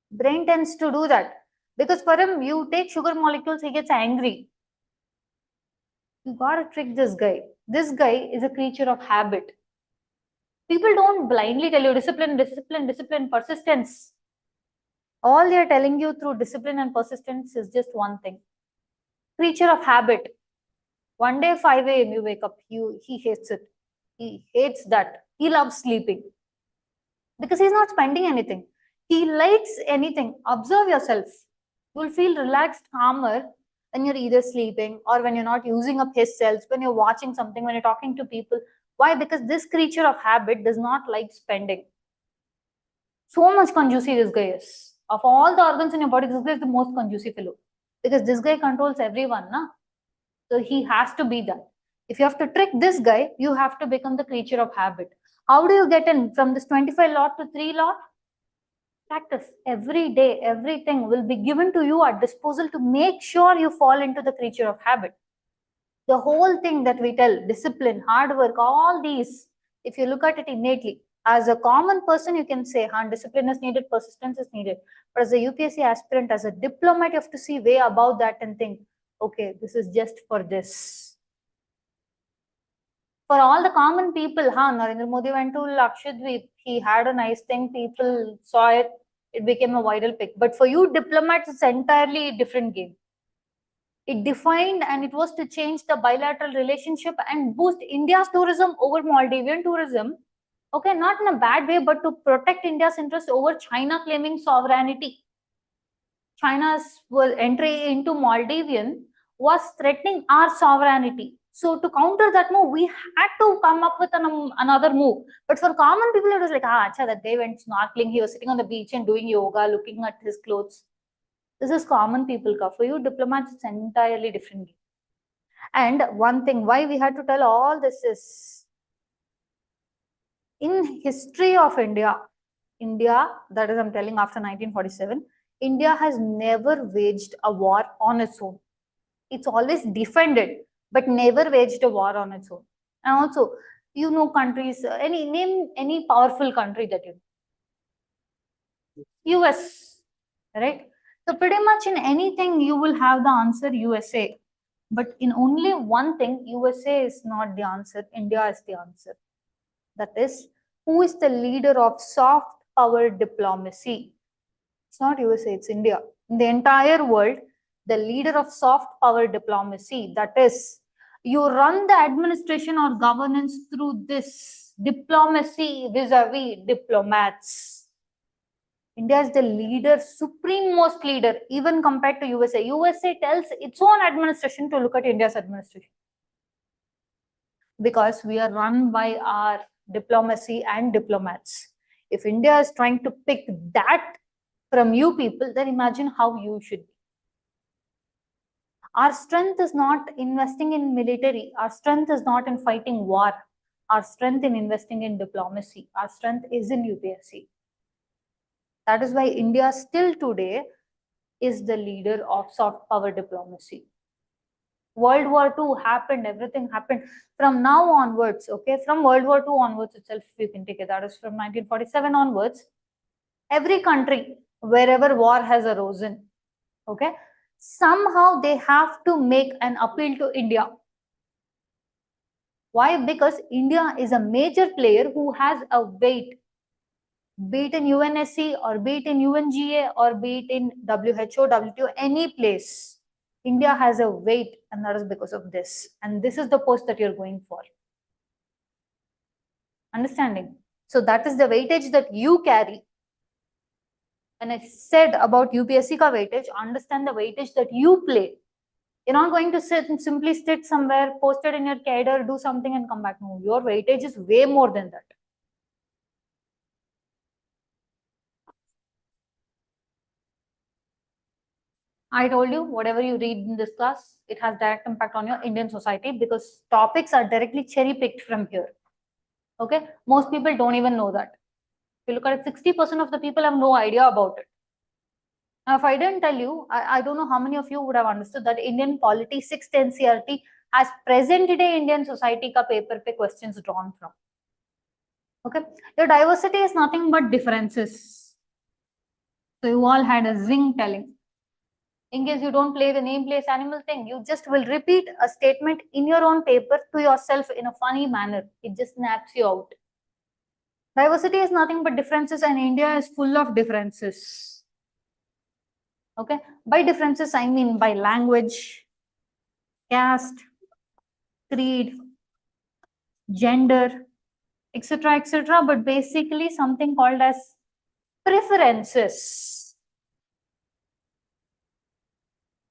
Brain tends to do that. Because for him, you take sugar molecules, he gets angry. You gotta trick this guy. This guy is a creature of habit. People don't blindly tell you discipline, discipline, discipline, persistence. All they are telling you through discipline and persistence is just one thing. Creature of habit. One day 5 a.m. you wake up, he hates it. He hates that. He loves sleeping. Because he's not spending anything. He likes anything. Observe yourself. You'll feel relaxed, calmer when you're either sleeping or when you're not using up his cells, when you're watching something, when you're talking to people. Why? Because this creature of habit does not like spending. So much conjuicy this guy is. Of all the organs in your body, this guy is the most conjuicy fellow. Because this guy controls everyone, na? So he has to be that. If you have to trick this guy, you have to become the creature of habit. How do you get in from this 25 lot to 3 lot? Practice. Every day, everything will be given to you at disposal to make sure you fall into the creature of habit. The whole thing that we tell, discipline, hard work, all these, if you look at it innately, as a common person, you can say, discipline is needed, persistence is needed. But as a UPSC aspirant, as a diplomat, you have to see way above that and think, okay, this is just for this. For all the common people, Narendra Modi went to Lakshadweep. He had a nice thing. People saw it. It became a viral pic. But for you diplomats, it's entirely a different game. It defined and it was to change the bilateral relationship and boost India's tourism over Maldivian tourism. Okay, not in a bad way, but to protect India's interest over China claiming sovereignty. China's entry into Maldivian was threatening our sovereignty. So to counter that move, we had to come up with another move. But for common people, it was like, acha, that guy went snorkeling. He was sitting on the beach and doing yoga, looking at his clothes. This is common people. For you, diplomats, it's entirely different. And one thing, why we had to tell all this is, in history of India, that is, I'm telling after 1947, India has never waged a war on its own. It's always defended, but never waged a war on its own. And also, you know, countries, name any powerful country that you know. US, right? So pretty much in anything you will have the answer USA. But in only one thing, USA is not the answer, India is the answer. That is, who is the leader of soft power diplomacy? It's not USA, it's India. In the entire world, the leader of soft power diplomacy, that is, you run the administration or governance through this diplomacy vis-a-vis diplomats. India is the leader, supreme most leader, even compared to USA. USA tells its own administration to look at India's administration. Because we are run by our diplomacy and diplomats. If India is trying to pick that from you people, then imagine how you should be. Our strength is not investing in military. Our strength is not in fighting war. Our strength in investing in diplomacy. Our strength is in UPSC. That is why India still today is the leader of soft power diplomacy. World War II happened, everything happened. From now onwards, okay, from World War II onwards itself, you can take it, that is from 1947 onwards, every country, wherever war has arisen, okay, somehow they have to make an appeal to India. Why? Because India is a major player who has a weight, be it in UNSC or be it in UNGA or be it in WHO, WTO, any place. India has a weight, and that is because of this. And this is the post that you're going for. Understanding? So that is the weightage that you carry. When I said about UPSC ka weightage, understand the weightage that you play. You're not going to sit and simply sit somewhere, post it in your cadre, do something and come back. No, your weightage is way more than that. I told you, whatever you read in this class, it has direct impact on your Indian society because topics are directly cherry picked from here. Okay, most people don't even know that. If you look at it, 60% of the people have no idea about it. Now, if I didn't tell you, I don't know how many of you would have understood that Indian polity 6th NCERT has present day Indian society ka paper pe questions drawn from. Okay, your diversity is nothing but differences. So you all had a zing telling. In case you don't play the name, place, animal thing, you just will repeat a statement in your own paper to yourself in a funny manner. It just snaps you out. Diversity is nothing but differences, and India is full of differences. Okay, by differences, I mean by language, caste, creed, gender, etc., but basically something called as preferences.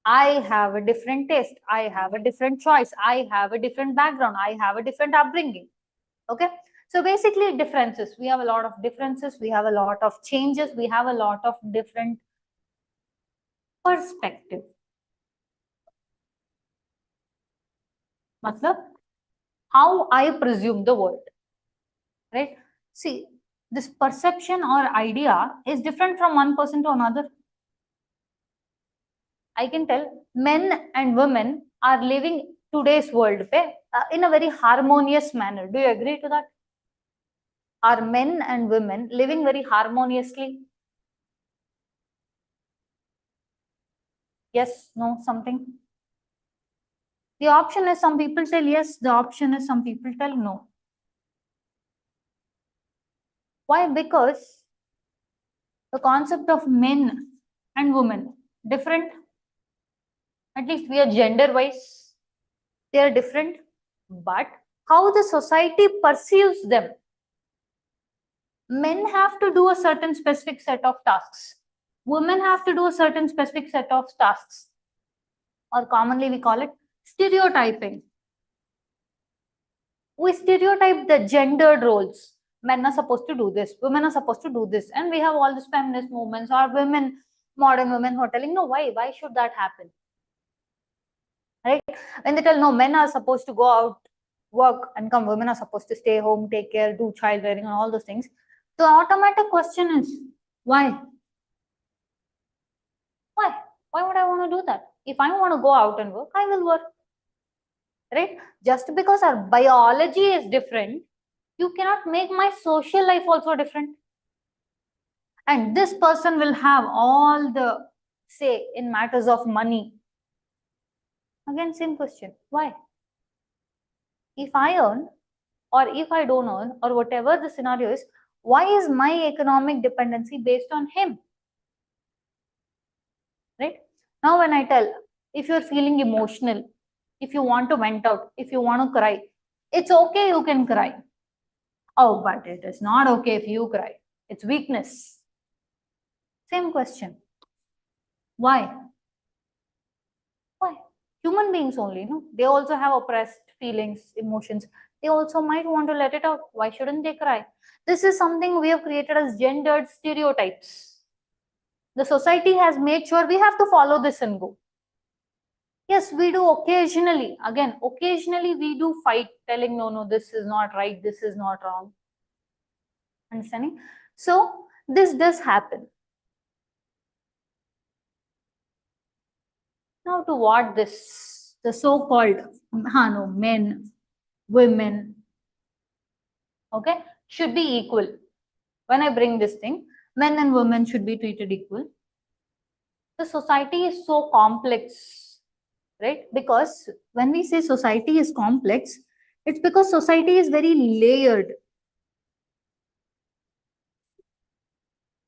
I have a different taste. I have a different choice. I have a different background. I have a different upbringing. Okay. So basically differences. We have a lot of differences. We have a lot of changes. We have a lot of different perspective. Matlab, how I presume the world. Right? See, this perception or idea is different from one person to another. I can tell men and women are living today's world in a very harmonious manner. Do you agree to that? Are men and women living very harmoniously? Yes, no, something? The option is some people tell yes, the option is some people tell no. Why? Because the concept of men and women different. At least we are gender wise, they are different, but how the society perceives them. Men have to do a certain specific set of tasks. Women have to do a certain specific set of tasks, or commonly we call it stereotyping. We stereotype the gendered roles. Men are supposed to do this, women are supposed to do this, and we have all these feminist movements or women, modern women who are telling, no, why should that happen? Right? When they tell, no, men are supposed to go out, work and come, women are supposed to stay home, take care, do child rearing and all those things. The automatic question is, why? Why would I want to do that? If I want to go out and work, I will work. Right? Just because our biology is different, you cannot make my social life also different. And this person will have all the say in matters of money. Again, same question. Why? If I earn or if I don't earn or whatever the scenario is, why is my economic dependency based on him? Right? Now when I tell, if you're feeling emotional, if you want to vent out, if you want to cry, it's okay, you can cry. Oh, but it is not okay if you cry. It's weakness. Same question. Why? Why? Human beings only, no? They also have oppressed feelings, emotions. They also might want to let it out. Why shouldn't they cry? This is something we have created as gendered stereotypes. The society has made sure we have to follow this and go. Yes, we do occasionally. Again, occasionally we do fight, telling, no, this is not right, this is not wrong. Understanding? So, this does happen. Now, to what this, the so-called men, women, okay, should be equal. When I bring this thing, men and women should be treated equal. The society is so complex, right? Because when we say society is complex, it's because society is very layered.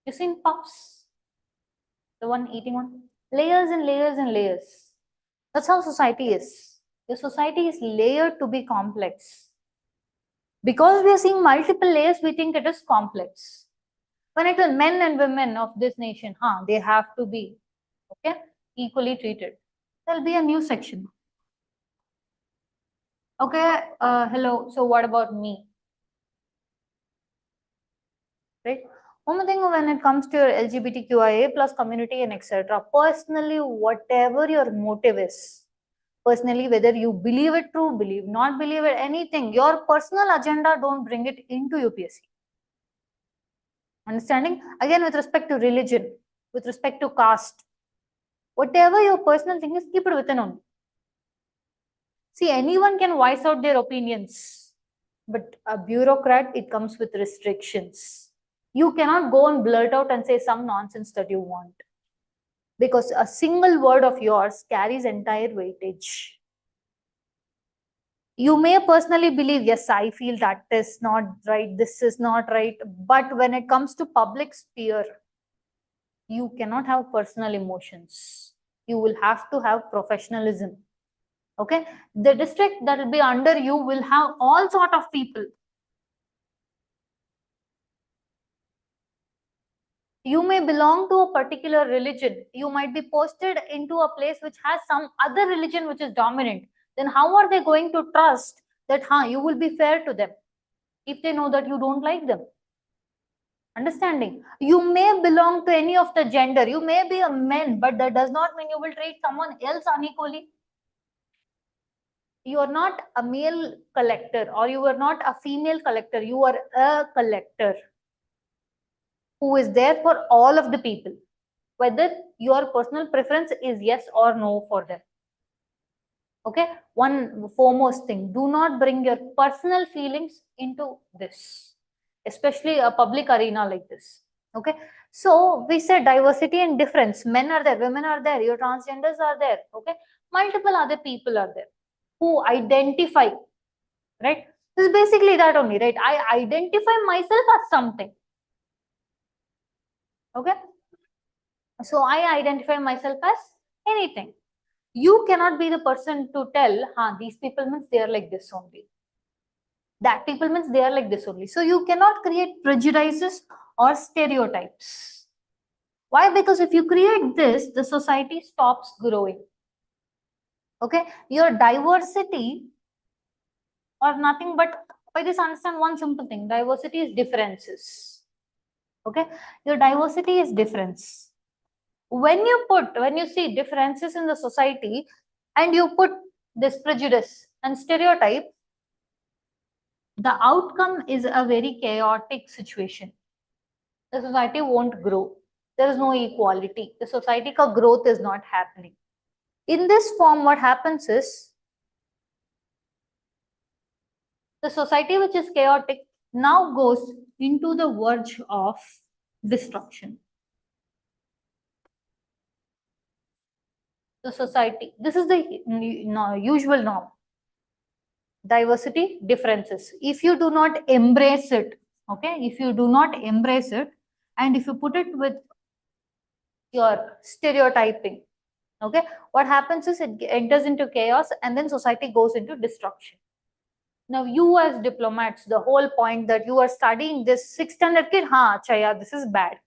You seen puffs? The one eating one? Layers and layers and layers. That's how society is. The society is layered to be complex. Because we are seeing multiple layers, we think it is complex. When I tell men and women of this nation, they have to be equally treated. There'll be a new section. Okay, hello. So what about me? Right? One more thing, when it comes to your LGBTQIA plus community and etc. Personally, whatever your motive is, personally, whether you believe it true, not believe it, anything, your personal agenda, don't bring it into UPSC. Understanding? Again, with respect to religion, with respect to caste, whatever your personal thing is, keep it within only. See, anyone can voice out their opinions, but a bureaucrat, it comes with restrictions. You cannot go and blurt out and say some nonsense that you want, because a single word of yours carries entire weightage. You may personally believe, yes, I feel that is not right, this is not right, but when it comes to public sphere, you cannot have personal emotions. You will have to have professionalism. Okay, the district that will be under you will have all sort of people. You may belong to a particular religion. You might be posted into a place which has some other religion which is dominant. Then how are they going to trust that you will be fair to them if they know that you don't like them? Understanding? You may belong to any of the gender. You may be a man, but that does not mean you will treat someone else unequally. You are not a male collector or you are not a female collector. You are a collector who is there for all of the people, whether your personal preference is yes or no for them. Okay, one foremost thing, do not bring your personal feelings into this, especially a public arena like this. Okay, so we said diversity and difference. Men are there, women are there, your transgenders are there. Okay, multiple other people are there who identify, right? This is basically that only, right? I identify myself as something. Okay, so I identify myself as anything. You cannot be the person to tell, these people means they are like this only. That people means they are like this only. So you cannot create prejudices or stereotypes. Why? Because if you create this, the society stops growing. Okay, your diversity or nothing but, by this understand one simple thing, diversity is differences. Okay, your diversity is difference. When you see differences in the society and you put this prejudice and stereotype, the outcome is a very chaotic situation. The society won't grow. There is no equality. The society ka growth is not happening. In this form, what happens is, the society which is chaotic now goes into the verge of destruction. The society, this is the usual norm. Diversity, differences. If you do not embrace it, okay, if you do not embrace it, and if you put it with your stereotyping, okay, what happens is it enters into chaos and then society goes into destruction. Now, you as diplomats, the whole point that you are studying this 6th standard kid, chaya, this is bad.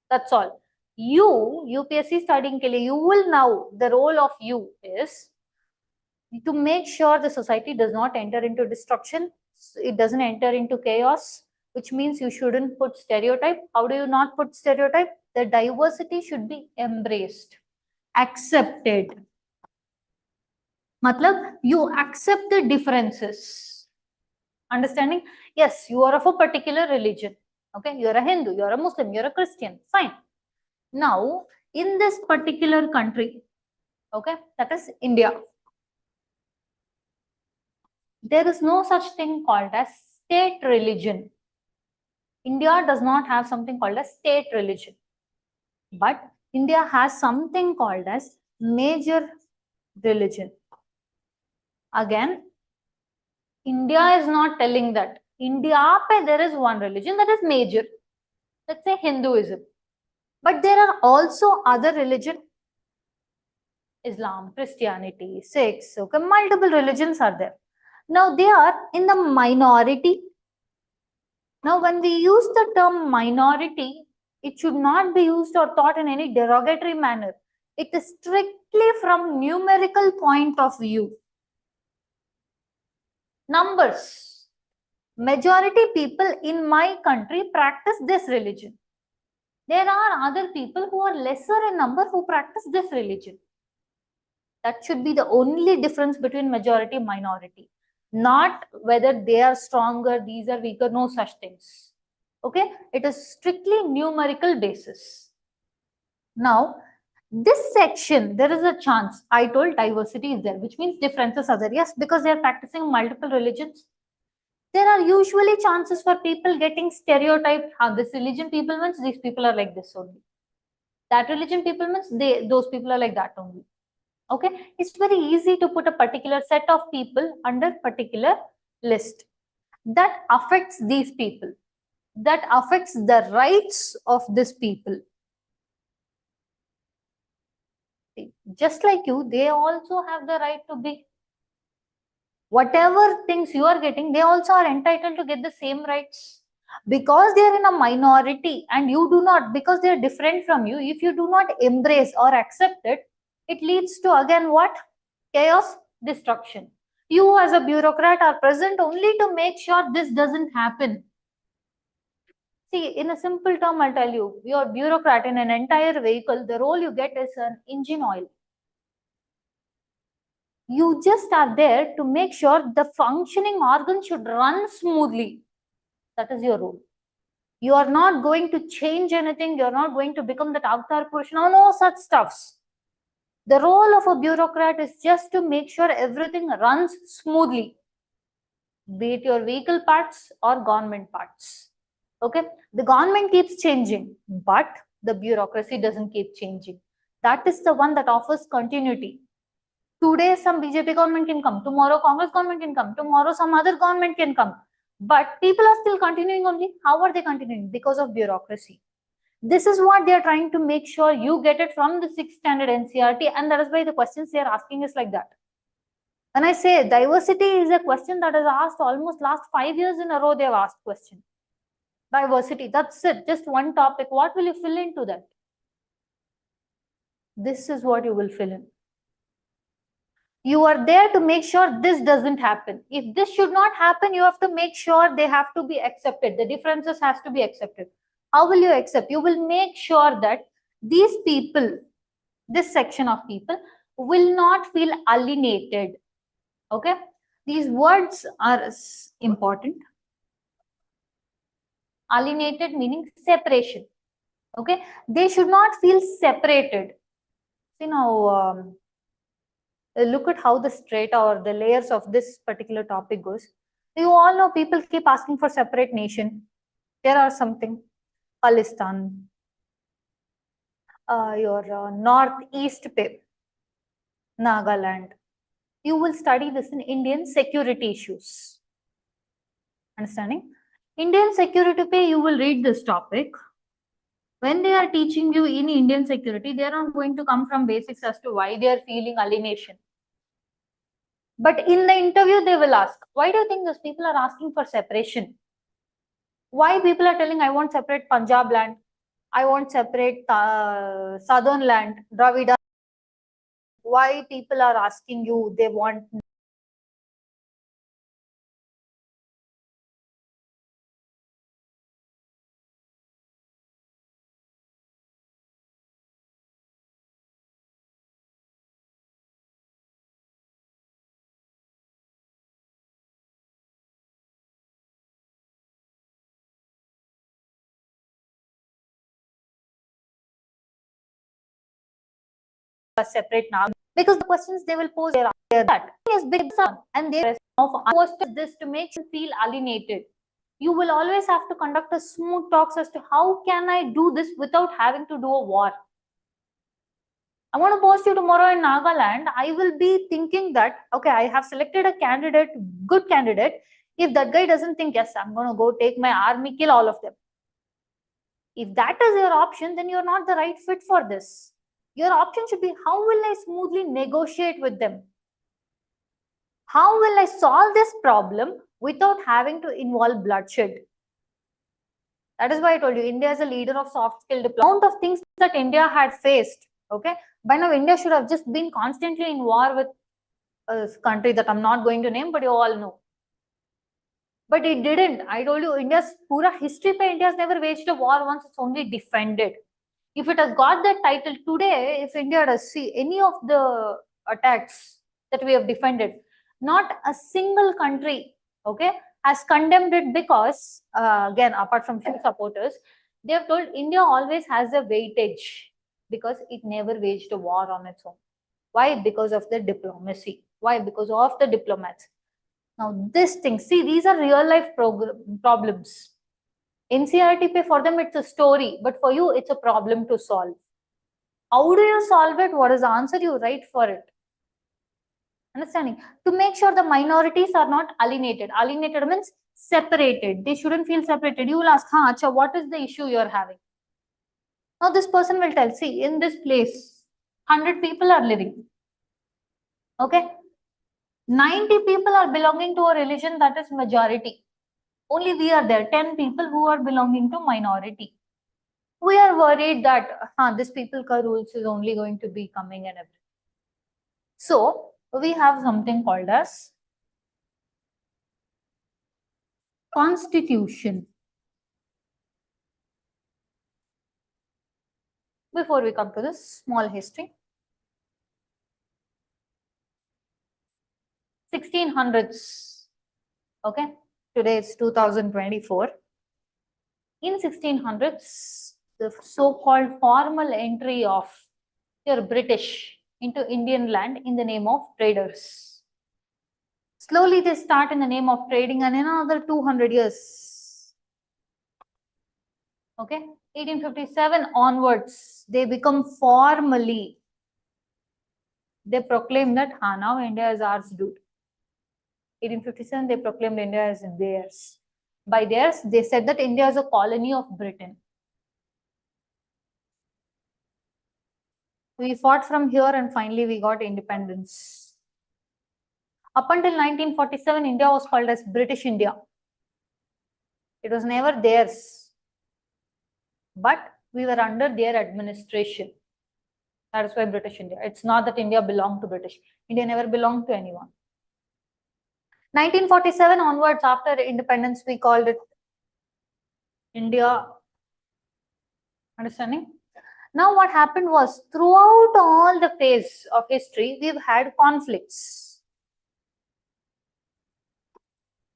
That's all. You, UPSC studying ke liye, you will now, the role of you is to make sure the society does not enter into destruction, it doesn't enter into chaos, which means you shouldn't put stereotype. How do you not put stereotype? The diversity should be embraced, accepted. Matlab, you accept the differences. Understanding? Yes, you are of a particular religion. Okay, you're a Hindu, you're a Muslim, you're a Christian. Fine. Now, in this particular country, okay, that is India, there is no such thing called as state religion. India does not have something called as state religion. But India has something called as major religion. Again, India is not telling that. India pe there is one religion that is major. Let's say Hinduism. But there are also other religion. Islam, Christianity, Sikhs, okay, multiple religions are there. Now they are in the minority. Now when we use the term minority, it should not be used or taught in any derogatory manner. It is strictly from numerical point of view. Numbers. Majority people in my country practice this religion. There are other people who are lesser in number who practice this religion. That should be the only difference between majority and minority. Not whether they are stronger, these are weaker, no such things. Okay, it is strictly numerical basis. Now, this section, there is a chance, I told diversity is there, which means differences are there. Yes, because they are practicing multiple religions. There are usually chances for people getting stereotyped. This religion people means these people are like this only. That religion people means those people are like that only. Okay, it's very easy to put a particular set of people under particular list. That affects these people. That affects the rights of these people. Just like you, they also have the right to be. Whatever things you are getting, they also are entitled to get the same rights. Because they are in a minority and you do not, because they are different from you, if you do not embrace or accept it, it leads to again what? Chaos, destruction. You as a bureaucrat are present only to make sure this doesn't happen. See, in a simple term, I'll tell you, your bureaucrat in an entire vehicle, the role you get is an engine oil. You just are there to make sure the functioning organ should run smoothly. That is your role. You are not going to change anything. You are not going to become that avatar Purush. No such stuffs. The role of a bureaucrat is just to make sure everything runs smoothly, be it your vehicle parts or government parts. Okay, the government keeps changing, but the bureaucracy doesn't keep changing. That is the one that offers continuity. Today, some BJP government can come. Tomorrow, Congress government can come. Tomorrow, some other government can come. But people are still continuing only. How are they continuing? Because of bureaucracy. This is what they are trying to make sure you get it from the 6th standard NCERT, and that is why the questions they are asking is like that. When I say diversity is a question that is asked almost last 5 years in a row, they have asked question. Diversity, that's it. Just one topic. What will you fill into that? This is what you will fill in. You are there to make sure this doesn't happen. If this should not happen, you have to make sure they have to be accepted. The differences has to be accepted. How will you accept? You will make sure that these people, this section of people, will not feel alienated. Okay? These words are important. Alienated meaning separation. Okay? They should not feel separated. See now, look at how the strata or the layers of this particular topic goes. You all know people keep asking for separate nation. There are something, Palestine, your northeast Nagaland. You will study this in Indian security issues. Understanding? Indian security pay, you will read this topic. When they are teaching you in Indian security, they are not going to come from basics as to why they are feeling alienation. But in the interview, they will ask, why do you think those people are asking for separation? Why people are telling, I want separate Punjab land, I want separate southern land, Dravida? Why people are asking you, they want a separate now? Because the questions they will pose are that is big and they posted this to make you feel alienated. You will always have to conduct a smooth talks as to how can I do this without having to do a war. I want to post you tomorrow in Nagaland. I will be thinking that, okay, I have selected a candidate, good candidate. If that guy doesn't think, yes, I'm going to go take my army, kill all of them. If that is your option, then you're not the right fit for this. Your option should be, how will I smoothly negotiate with them? How will I solve this problem without having to involve bloodshed? That is why I told you, India is a leader of soft skill deployment. Amount of things that India had faced. Okay, by now India should have just been constantly in war with a country that I'm not going to name, but you all know. But it didn't. I told you, India's pura history pe India has never waged a war once, it's only defended. If it has got that title today, if India does see any of the attacks that we have defended, not a single country, okay, has condemned it because, again, apart from few supporters, they have told India always has a weightage because it never waged a war on its own. Why? Because of the diplomacy. Why? Because of the diplomats. Now, this thing, see, these are real life problems. NCERT for them, it's a story, but for you, it's a problem to solve. How do you solve it? What is the answer you write for it? Understanding? To make sure the minorities are not alienated. Alienated means separated. They shouldn't feel separated. You will ask, acha, what is the issue you're having? Now, this person will tell, see, in this place, 100 people are living. Okay? 90 people are belonging to a religion that is majority. Only we are there, 10 people who are belonging to minority. We are worried that this people ka rules is only going to be coming and everything. So we have something called as constitution. Before we come to this small history, 1600s. Okay, today it's 2024. In 1600s, the so-called formal entry of your British into Indian land in the name of traders. Slowly they start in the name of trading, and in another 200 years, okay, 1857 onwards, they become formally, they proclaim that now India is ours, dude. 1857, they proclaimed India as theirs. By theirs, they said that India is a colony of Britain. We fought from here and finally we got independence. Up until 1947, India was called as British India. It was never theirs. But we were under their administration. That is why British India. It's not that India belonged to British. India never belonged to anyone. 1947 onwards, after independence, we called it India. Understanding? Now what happened was, throughout all the phase of history, we've had conflicts.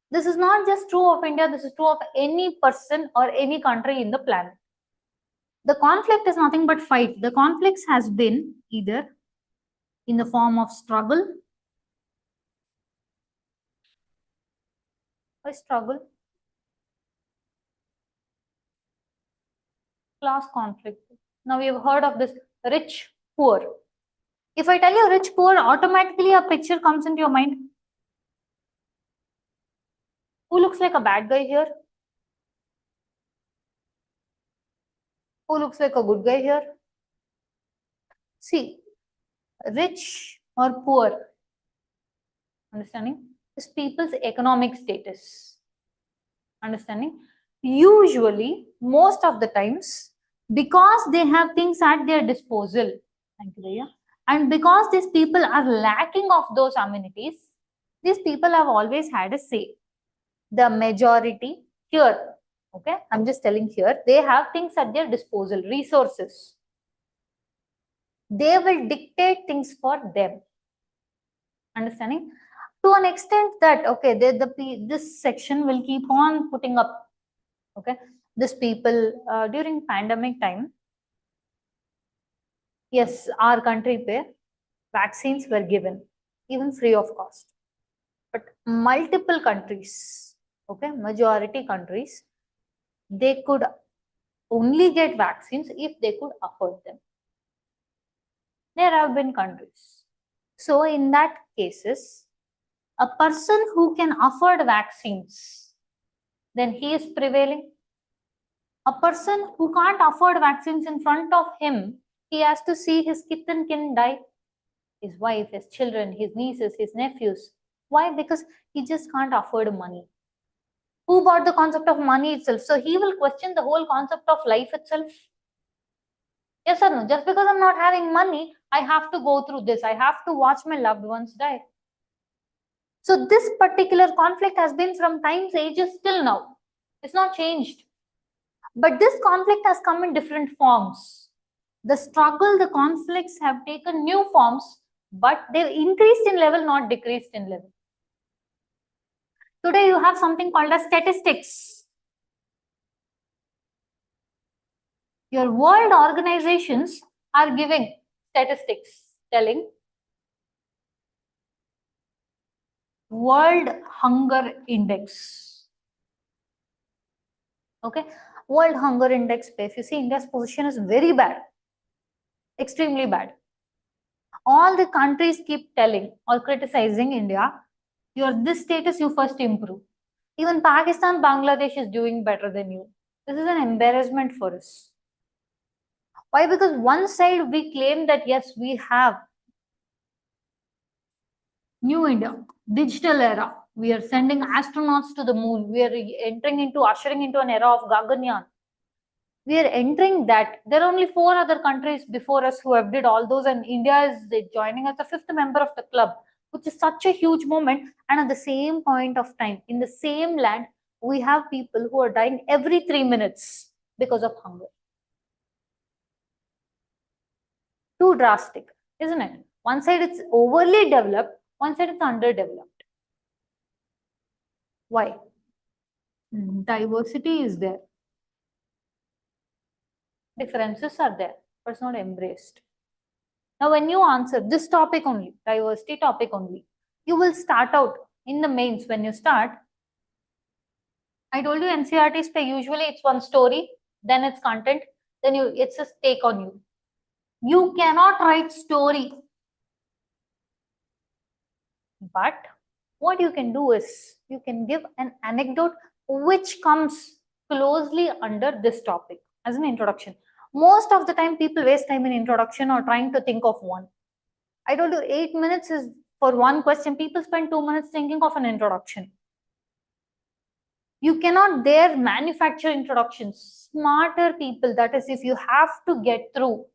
This is not just true of India, this is true of any person or any country in the planet. The conflict is nothing but fight. The conflicts has been either in the form of struggle, class conflict. Now we have heard of this rich, poor. If I tell you rich, poor, automatically a picture comes into your mind. Who looks like a bad guy here? Who looks like a good guy here? See, rich or poor, understanding, is people's economic status. Understanding? Usually, most of the times, because they have things at their disposal, thank you, Raya, and because these people are lacking of those amenities, these people have always had a say. The majority here, okay, I'm just telling here, they have things at their disposal, resources. They will dictate things for them. Understanding? To an extent that, okay, this section will keep on putting up, okay, this people during pandemic time. Yes, our country vaccines were given, even free of cost. But multiple countries, okay, majority countries, they could only get vaccines if they could afford them. There have been countries. So in that cases, a person who can afford vaccines, then he is prevailing. A person who can't afford vaccines in front of him, he has to see his kith and kin die. His wife, his children, his nieces, his nephews. Why? Because he just can't afford money. Who bought the concept of money itself? So he will question the whole concept of life itself. Yes or no? Just because I'm not having money, I have to go through this. I have to watch my loved ones die. So this particular conflict has been from times ages till now. It's not changed. But this conflict has come in different forms. The struggle, the conflicts have taken new forms, but they've increased in level, not decreased in level. Today you have something called as statistics. Your world organizations are giving statistics, telling World Hunger Index. Okay, World Hunger Index, if you see, India's position is very bad, extremely bad. All the countries keep telling or criticizing India, this status you first improve. Even Pakistan, Bangladesh is doing better than you. This is an embarrassment for us. Why? Because one side we claim that yes, we have New India, digital era. We are sending astronauts to the moon. We are ushering into an era of Gaganyaan. We are entering that. There are only 4 other countries before us who have did all those, and India is joining as the 5th member of the club, which is such a huge moment. And at the same point of time, in the same land, we have people who are dying every 3 minutes because of hunger. Too drastic, isn't it? One side it's overly developed, one side it's underdeveloped. Why? Diversity is there. Differences are there, but it's not embraced. Now, when you answer this topic only, diversity topic only, you will start out in the mains. When you start, I told you NCERTs usually it's one story, then it's content, then it's a take on you. You cannot write story. But what you can do is, you can give an anecdote which comes closely under this topic as an introduction. Most of the time, people waste time in introduction or trying to think of one. I told you 8 minutes is for one question. People spend 2 minutes thinking of an introduction. You cannot dare manufacture introductions. Smarter people, that is, if you have to get through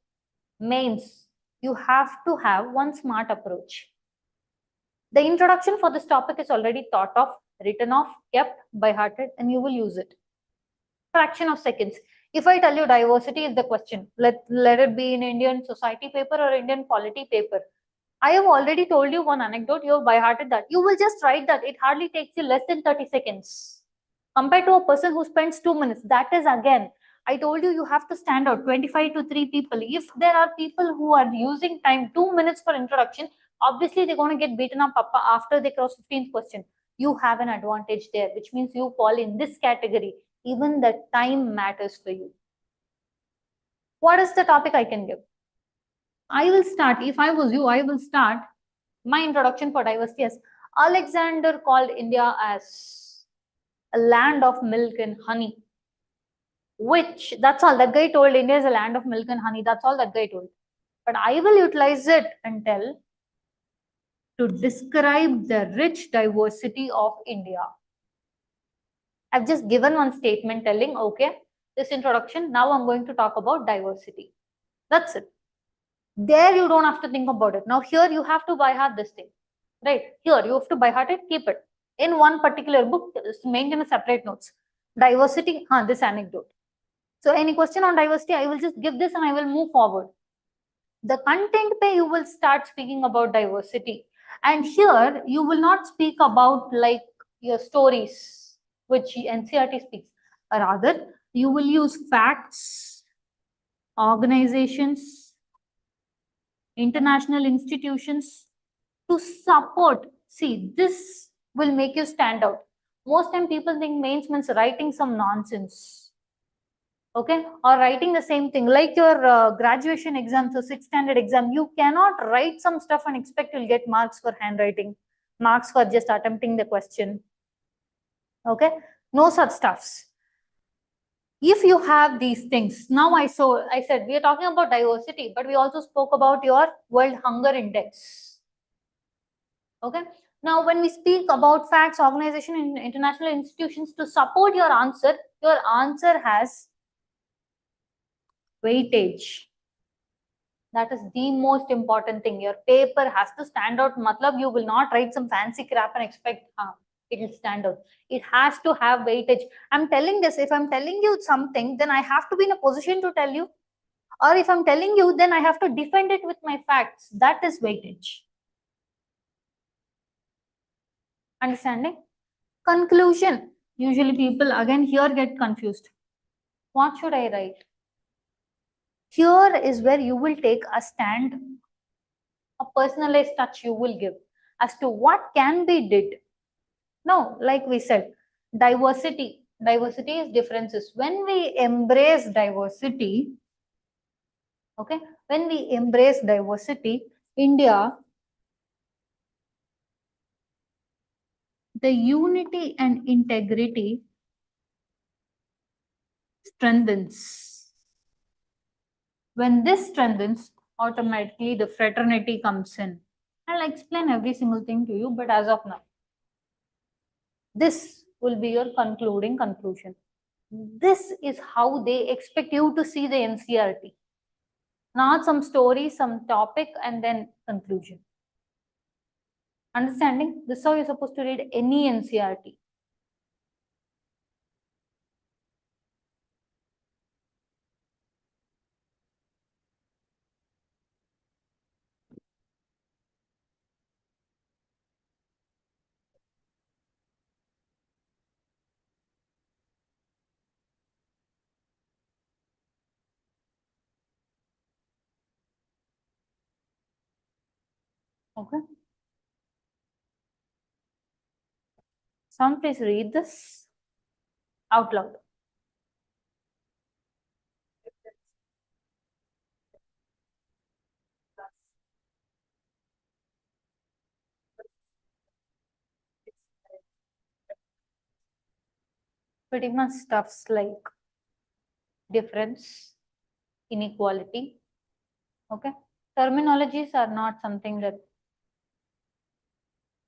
mains, you have to have one smart approach. The introduction for this topic is already thought of, written off, kept by hearted, and you will use it. Fraction of seconds. If I tell you diversity is the question, let it be in Indian society paper or Indian polity paper. I have already told you one anecdote, you have by hearted that. You will just write that. It hardly takes you less than 30 seconds. Compared to a person who spends 2 minutes. That is again, I told you have to stand out 25 to 3 people. If there are people who are using time 2 minutes for introduction, obviously they're going to get beaten up after they cross 15th question. You have an advantage there, which means you fall in this category. Even the time matters for you. What is the topic I can give? I will start, if I was you, I will start my introduction for diversity as Alexander called India as a land of milk and honey. Which, that's all, that guy told India is a land of milk and honey. That's all that guy told. But I will utilize it and tell to describe the rich diversity of India. I've just given one statement telling, okay, this introduction, now I'm going to talk about diversity. That's it. There you don't have to think about it. Now here you have to by heart this thing. Right? Here you have to by heart it, keep it. In one particular book, maintain a separate notes. Diversity, this anecdote. So any question on diversity, I will just give this and I will move forward. The content pay, you will start speaking about diversity. And here you will not speak about like your stories, which NCERT speaks. Rather, you will use facts, organizations, international institutions to support. See, this will make you stand out. Most time people think mains means writing some nonsense. Okay, or writing the same thing like your graduation exam, so 6th standard exam. You cannot write some stuff and expect you'll get marks for handwriting, marks for just attempting the question. Okay, no such stuffs. If you have these things, now I said we are talking about diversity, but we also spoke about your World Hunger Index. Okay, now when we speak about facts, organization, and international institutions to support your answer has weightage. That is the most important thing. Your paper has to stand out. Matlab, you will not write some fancy crap and expect it will stand out. It has to have weightage. I'm telling this. If I'm telling you something, then I have to be in a position to tell you. Or if I'm telling you, then I have to defend it with my facts. That is weightage. Understanding? Conclusion. Usually people again here get confused. What should I write? Here is where you will take a stand, a personalized touch you will give as to what can be did. Now, like we said, diversity. Diversity is differences. When we embrace diversity, okay, when we embrace diversity, India, the unity and integrity strengthens. When this strengthens, automatically the fraternity comes in. I'll explain every single thing to you, but as of now, this will be your concluding conclusion. This is how they expect you to see the NCERT. Not some story, some topic, and then conclusion. Understanding? This is how you're supposed to read any NCERT. Okay. Someone please read this out loud. Pretty much stuffs like difference, inequality. Okay. Terminologies are not something that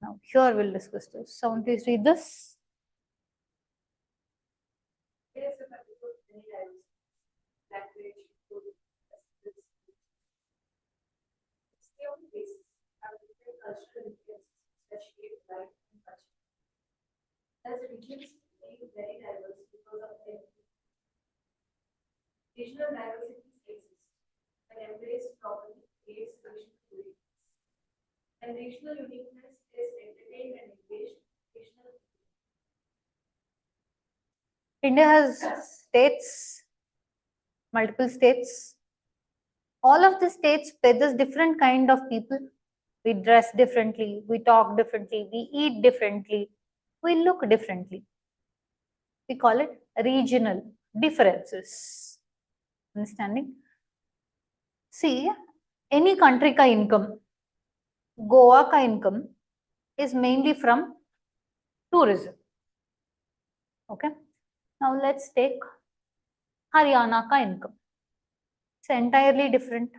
now here we'll discuss this. Someone please read this. cultural influences that shape life and culture. Thus, regions may be very diverse because of their regional diversities exist. When embraced properly, creates regional uniqueness. And regional uniqueness is entertained and engaged. Regional India has states, multiple states. All of the states possess different kind of people. We dress differently, we talk differently, we eat differently, we look differently. We call it regional differences. Understanding? See, any country ka income, Goa ka income is mainly from tourism. Okay. Now let's take Haryana ka income. It's entirely different.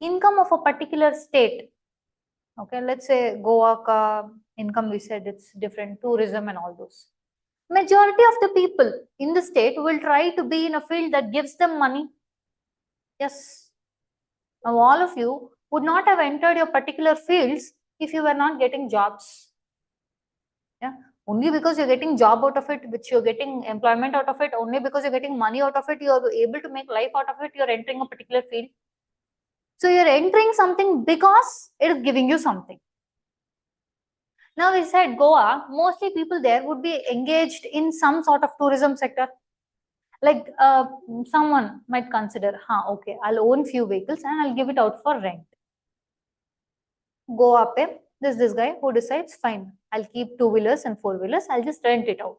Income of a particular state. Okay, let's say Goa ka income, we said it's different, tourism and all those. Majority of the people in the state will try to be in a field that gives them money. Yes. Now all of you would not have entered your particular fields if you were not getting jobs. Yeah. Only because you're getting job out of it, which you're getting employment out of it, only because you're getting money out of it, you're able to make life out of it, you're entering a particular field. So you're entering something because it is giving you something. Now we said Goa, mostly people there would be engaged in some sort of tourism sector. Like someone might consider, okay, I'll own few vehicles and I'll give it out for rent. Goa pe, this guy who decides, fine, I'll keep 2-wheelers and 4-wheelers, I'll just rent it out.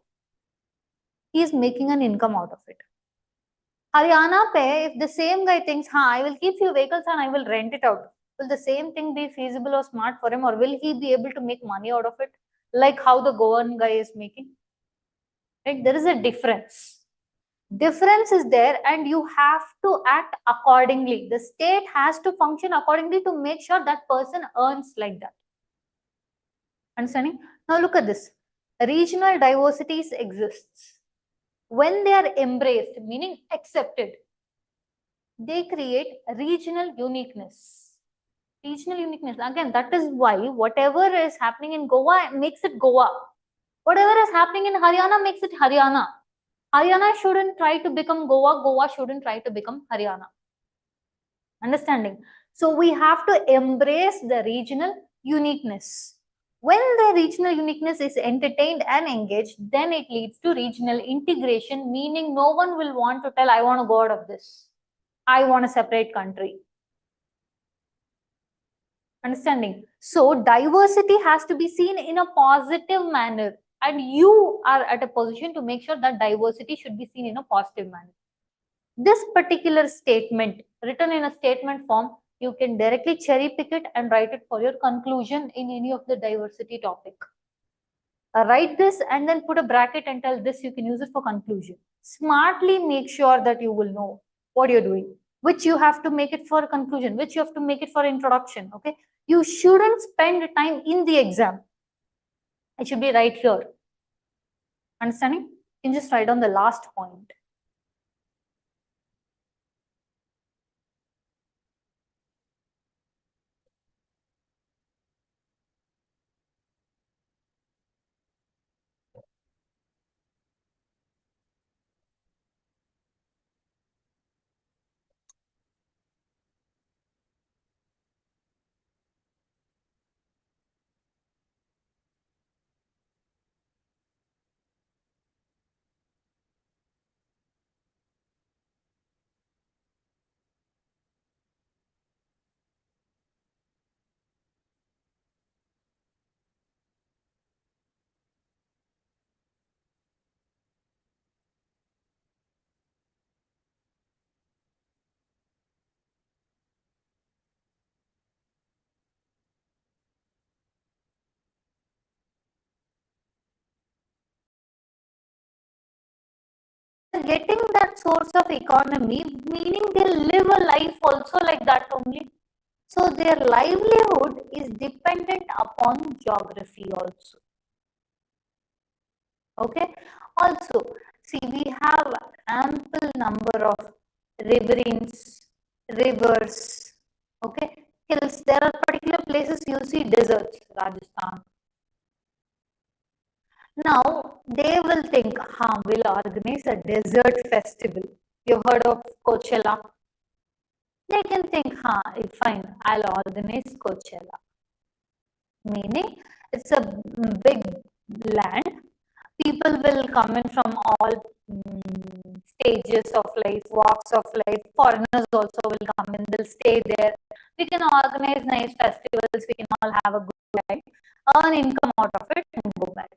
He is making an income out of it. Haryana pe, if the same guy thinks, I will keep few vehicles and I will rent it out, will the same thing be feasible or smart for him, or will he be able to make money out of it like how the Goan guy is making? Right? There is a difference. Difference is there and you have to act accordingly. The state has to function accordingly to make sure that person earns like that. Understanding? Now look at this. Regional diversities exists. When they are embraced, meaning accepted, they create regional uniqueness. Regional uniqueness. Again, that is why whatever is happening in Goa makes it Goa. Whatever is happening in Haryana makes it Haryana. Haryana shouldn't try to become Goa. Goa shouldn't try to become Haryana. Understanding? So we have to embrace the regional uniqueness. When the regional uniqueness is entertained and engaged, then it leads to regional integration, meaning no one will want to tell, I want to go out of this. I want a separate country. Understanding? So diversity has to be seen in a positive manner, and you are at a position to make sure that diversity should be seen in a positive manner. This particular statement, written in a statement form, you can directly cherry pick it and write it for your conclusion in any of the diversity topic. Write this and then put a bracket and tell this, you can use it for conclusion. Smartly make sure that you will know what you're doing, which you have to make it for conclusion, which you have to make it for introduction. Okay, you shouldn't spend time in the exam. It should be right here. Understanding? You can just write on the last point. Getting that source of economy, meaning they live a life also like that only. So their livelihood is dependent upon geography also. Okay. Also, see, we have ample number of riverines, rivers. Okay. hills, there are particular places you see deserts, Rajasthan. Now they will think, we'll organize a desert festival. You've heard of Coachella? They can think, fine, I'll organize Coachella. Meaning, it's a big land. People will come in from all stages of life, walks of life. Foreigners also will come in, they'll stay there. We can organize nice festivals, we can all have a good time, earn income out of it and go back.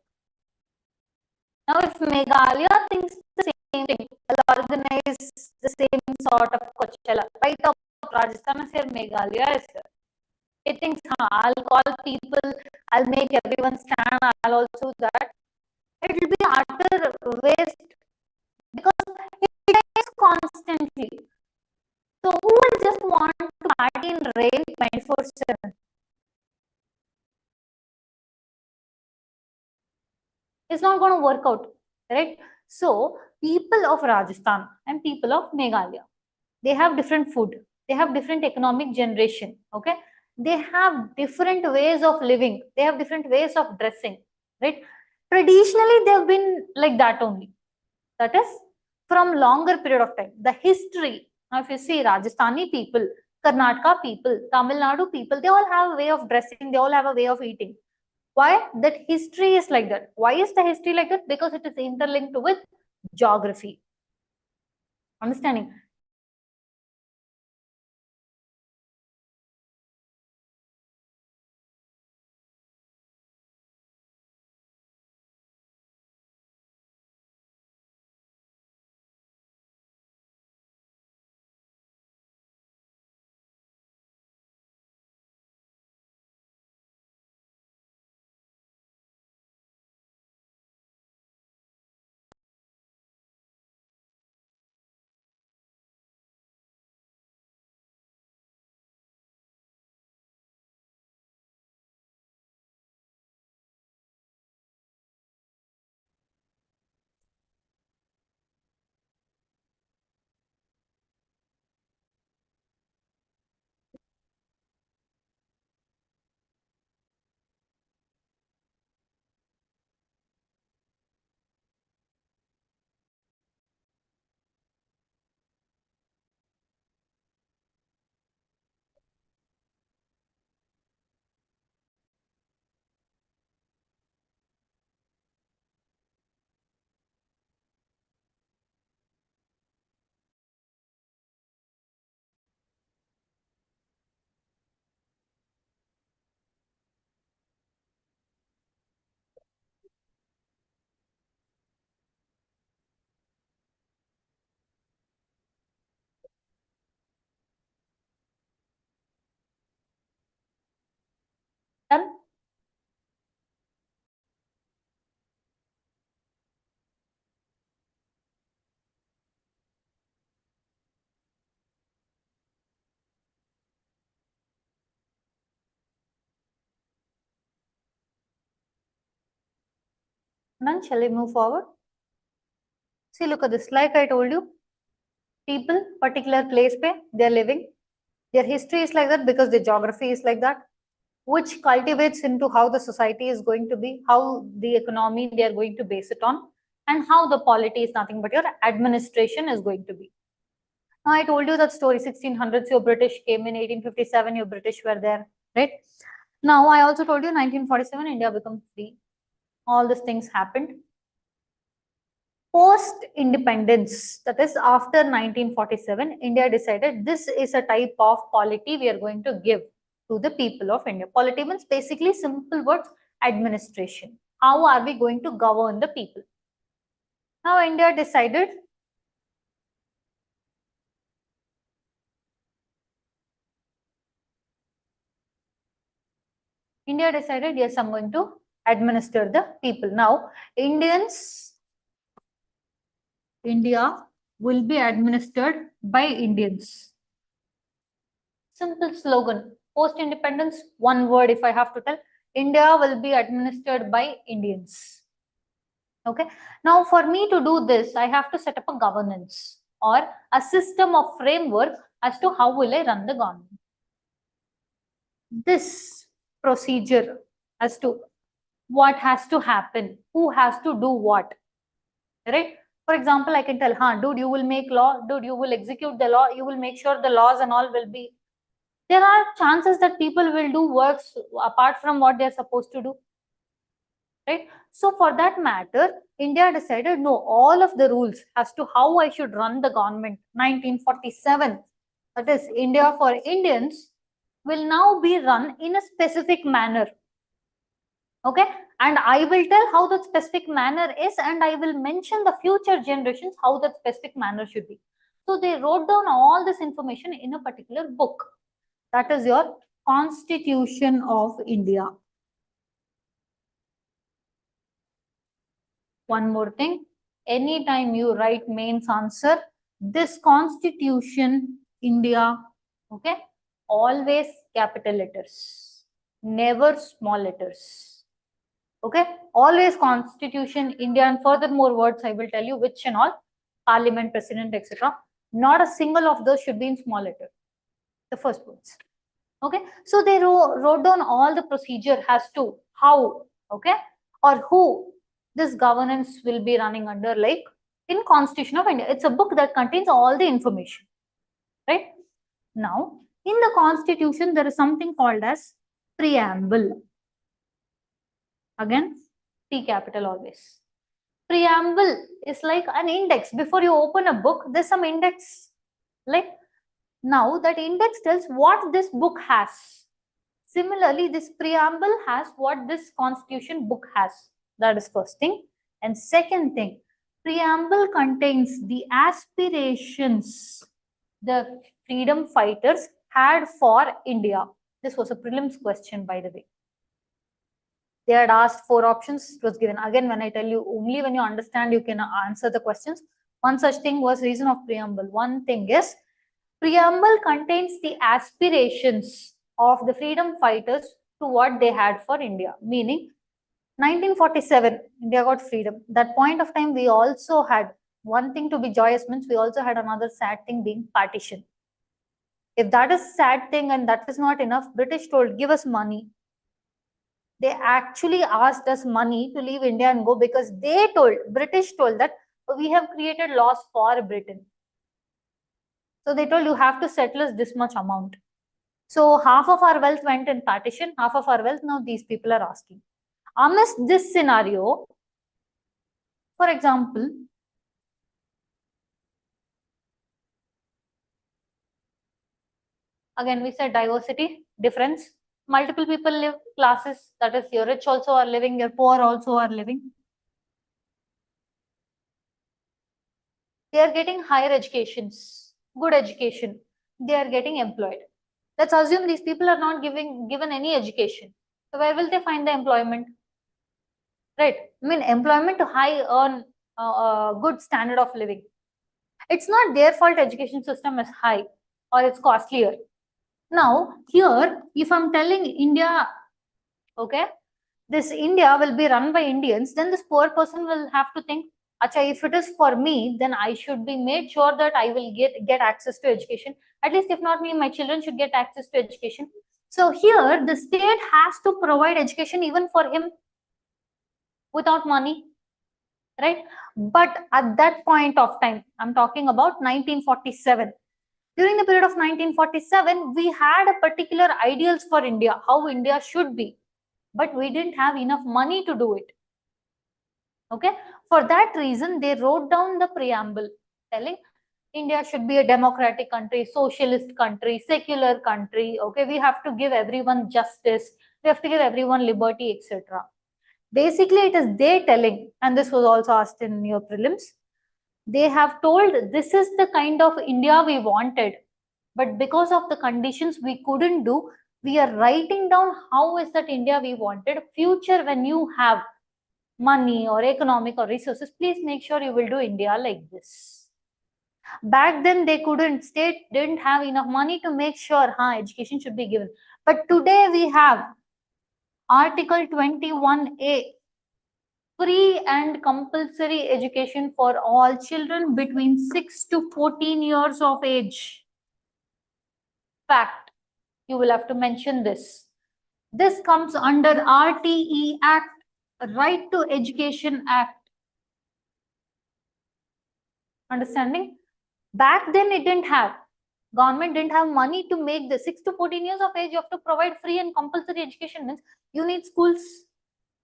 Now, if Meghalaya thinks the same thing, will organize the same sort of Coachella, right up Rajasthan is here, Meghalaya is here. It thinks, I'll call people, I'll make everyone stand, I'll also do that. It will be utter waste because it rains constantly. So, who will just want to party in rain 24/7? It's not going to work out, right? So, people of Rajasthan and people of Meghalaya, they have different food, they have different economic generation, okay? They have different ways of living, they have different ways of dressing, right? Traditionally, they've been like that only. That is, from longer period of time. The history, now if you see Rajasthani people, Karnataka people, Tamil Nadu people, they all have a way of dressing, they all have a way of eating. Why? That history is like that. Why is the history like that? Because it is interlinked with geography. Understanding? Done? None? Shall I move forward? See, look at this. Like I told you, people, particular place pe, they're living. Their history is like that because their geography is like that, which cultivates into how the society is going to be, how the economy they are going to base it on, and how the polity is nothing but your administration is going to be. Now, I told you that story, 1600s, your British came in 1857, your British were there, right? Now, I also told you 1947, India became free. All these things happened. Post-independence, that is after 1947, India decided this is a type of polity we are going to give to the people of India. Polity means basically simple words, administration. How are we going to govern the people? Now India decided yes, I'm going to administer the people. Now India will be administered by Indians. Simple slogan. Post-independence, one word if I have to tell. India will be administered by Indians. Okay. Now for me to do this, I have to set up a governance or a system of framework as to how will I run the government. this procedure as to what has to happen, who has to do what, right? For example, I can tell, dude, you will make law, dude, you will execute the law, you will make sure the laws and all will be. There are chances that people will do works apart from what they're supposed to do, right? So for that matter, India decided, no, all of the rules as to how I should run the government, 1947, that is India for Indians, will now be run in a specific manner. Okay, and I will tell how that specific manner is, and I will mention the future generations how that specific manner should be. So they wrote down all this information in a particular book. That is your Constitution of India. One more thing, anytime you write mains answer, this Constitution India, okay, always capital letters, never small letters. Okay, always Constitution India, and furthermore words I will tell you which and all, Parliament, President, etc. Not a single of those should be in small letter, the first words. Okay, so they wrote down all the procedure as to how, okay, or who this governance will be running under, like in Constitution of India. It's a book that contains all the information, right? Now, in the Constitution, there is something called as preamble. Again, P capital always. Preamble is like an index. Before you open a book, there's some index. Like now that index tells what this book has. Similarly, this preamble has what this Constitution book has. That is first thing. And second thing, preamble contains the aspirations the freedom fighters had for India. This was a prelims question, by the way. They had asked 4 options, it was given. Again, when I tell you, only when you understand, you can answer the questions. One such thing was reason of preamble. One thing is, preamble contains the aspirations of the freedom fighters to what they had for India. Meaning, 1947, India got freedom. That point of time, we also had one thing to be joyous means we also had another sad thing being partition. If that is sad thing and that is not enough, British told, give us money. They actually asked us money to leave India and go because they told, British told that we have created laws for Britain. So they told you have to settle us this much amount. So half of our wealth went in partition, half of our wealth now these people are asking. Amidst this scenario, for example, again we said diversity, difference. Multiple people live classes, that is your rich also are living, your poor also are living. They are getting higher educations, good education. They are getting employed. Let's assume these people are not given any education. So where will they find the employment? Right. I mean, employment to high earn good standard of living. It's not their fault education system is high or it's costlier. Now, here, if I'm telling India, okay, this India will be run by Indians, then this poor person will have to think, acha, if it is for me, then I should be made sure that I will get access to education. At least if not me, my children should get access to education. So here, the state has to provide education even for him without money, right? But at that point of time, I'm talking about 1947. During the period of 1947, we had a particular ideals for India, how India should be, but we didn't have enough money to do it. Okay, for that reason, they wrote down the preamble telling India should be a democratic country, socialist country, secular country. Okay, we have to give everyone justice, we have to give everyone liberty, etc. Basically, it is they telling, and this was also asked in your prelims, they have told this is the kind of India we wanted, but because of the conditions we couldn't do, we are writing down how is that India we wanted. Future, when you have money or economic or resources, please make sure you will do India like this. Back then, they couldn't, state didn't have enough money to make sure education should be given. But today we have Article 21A, free and compulsory education for all children between 6 to 14 years of age. Fact, you will have to mention this. This comes under RTE Act, Right to Education Act. Understanding? Back then it didn't have. Government didn't have money to make the 6 to 14 years of age. You have to provide free and compulsory education. Means you need schools,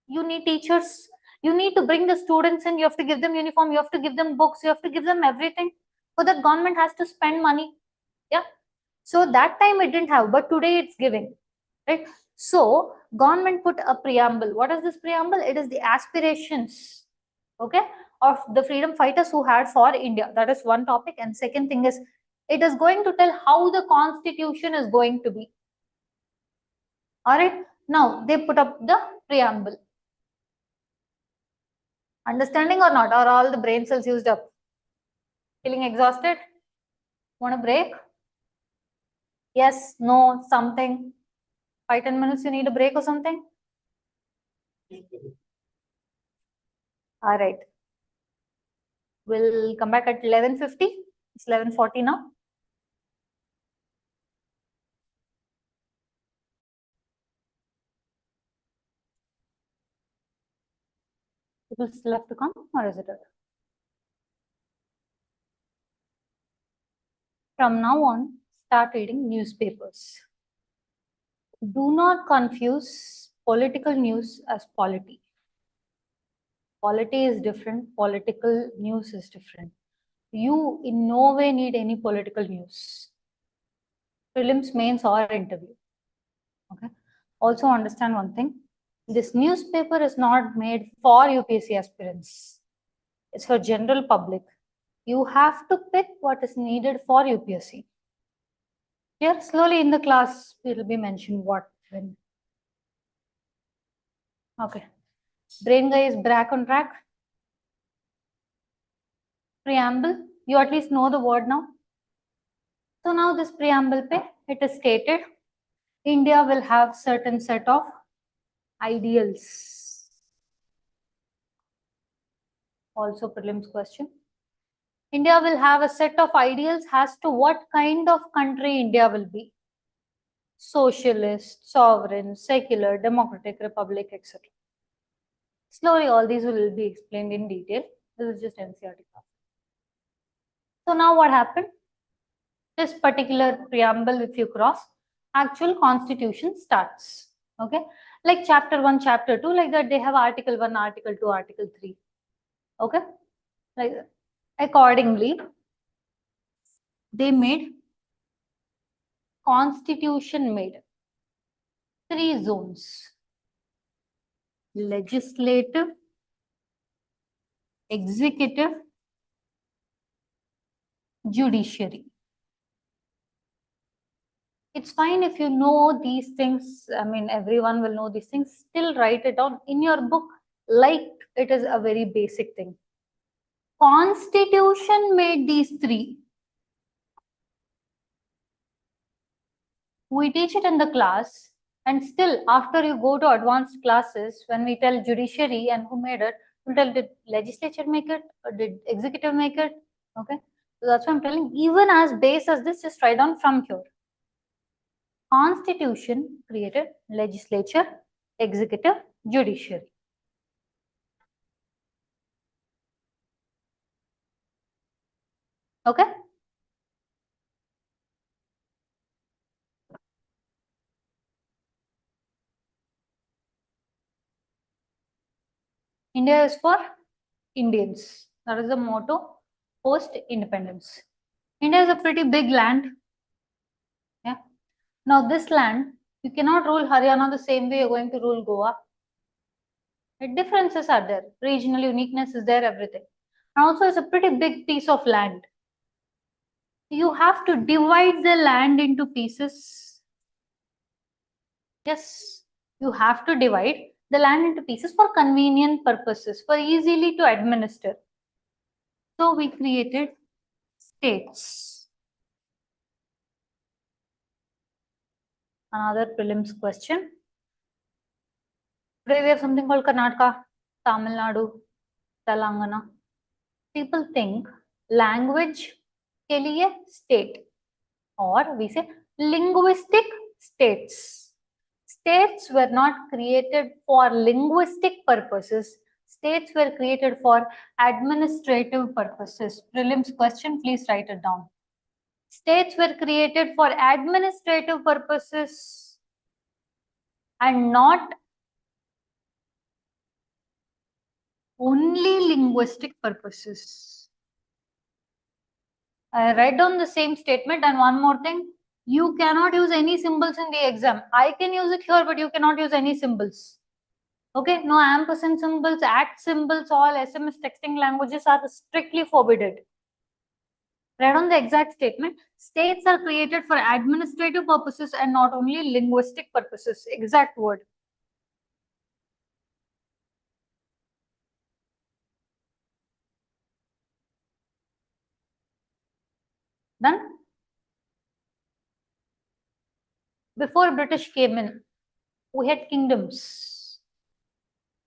you need teachers, you need to bring the students in, you have to give them uniform, you have to give them books, you have to give them everything. So that government has to spend money. Yeah. So that time it didn't have, but today it's giving. Right. So government put a preamble. What is this preamble? It is the aspirations, okay, of the freedom fighters who had for India. That is one topic. And second thing is, it is going to tell how the constitution is going to be. All right. Now they put up the preamble. Understanding or not? Are all the brain cells used up? Feeling exhausted? Want a break? Yes, no, something. 5-10 minutes you need a break or something? All right. We'll come back at 11:50. It's 11:40 now. People still have to come, or is it okay? From now on, start reading newspapers. Do not confuse political news as polity. Polity is different, political news is different. You in no way need any political news. Prelims, mains, or interview. Okay. Also understand one thing. This newspaper is not made for UPSC aspirants. It's for general public. You have to pick what is needed for UPSC. Here, slowly in the class, it will be mentioned what, when. Okay. Brain guy is back on track. Preamble. You at least know the word now. So now this preamble pe, it is stated, India will have certain set of ideals. Also prelims question. India will have a set of ideals as to what kind of country India will be. Socialist, sovereign, secular, democratic, republic, etc. Slowly all these will be explained in detail. This is just NCERT class. So now what happened? This particular preamble, if you cross, actual constitution starts. Okay. Like chapter 1, chapter 2, like that they have article 1, article 2, article 3. Okay. Like that. Accordingly, they made constitution made 3 zones: legislative, executive, judiciary. It's fine if you know these things. I mean, everyone will know these things. Still write it down in your book like it is a very basic thing. Constitution made these 3. We teach it in the class, and still after you go to advanced classes, when we tell judiciary and who made it, we tell did legislature make it or did executive make it? Okay, so that's what I'm telling. Even as base as this, just write down from here. Constitution created legislature, executive, judiciary. Okay. India is for Indians. That is the motto post-independence. India is a pretty big land. Yeah. Now this land, you cannot rule Haryana the same way you're going to rule Goa. The differences are there. Regional uniqueness is there, everything. And also it's a pretty big piece of land. You have to divide the land into pieces. Yes, you have to divide the land into pieces for convenient purposes, for easily to administer. So we created states. Another prelims question. Today we have something called Karnataka, Tamil Nadu, Telangana. People think language के लिए state, or we say linguistic states. States were not created for linguistic purposes. States were created for administrative purposes. Prelims question, please write it down. States were created for administrative purposes and not only linguistic purposes. I write down the same statement, and one more thing, you cannot use any symbols in the exam. I can use it here, but you cannot use any symbols. Okay, no ampersand symbols, @ symbols, all SMS texting languages are strictly forbidden. Write on the exact statement. States are created for administrative purposes and not only linguistic purposes. Exact word. Done? Before British came in, we had kingdoms.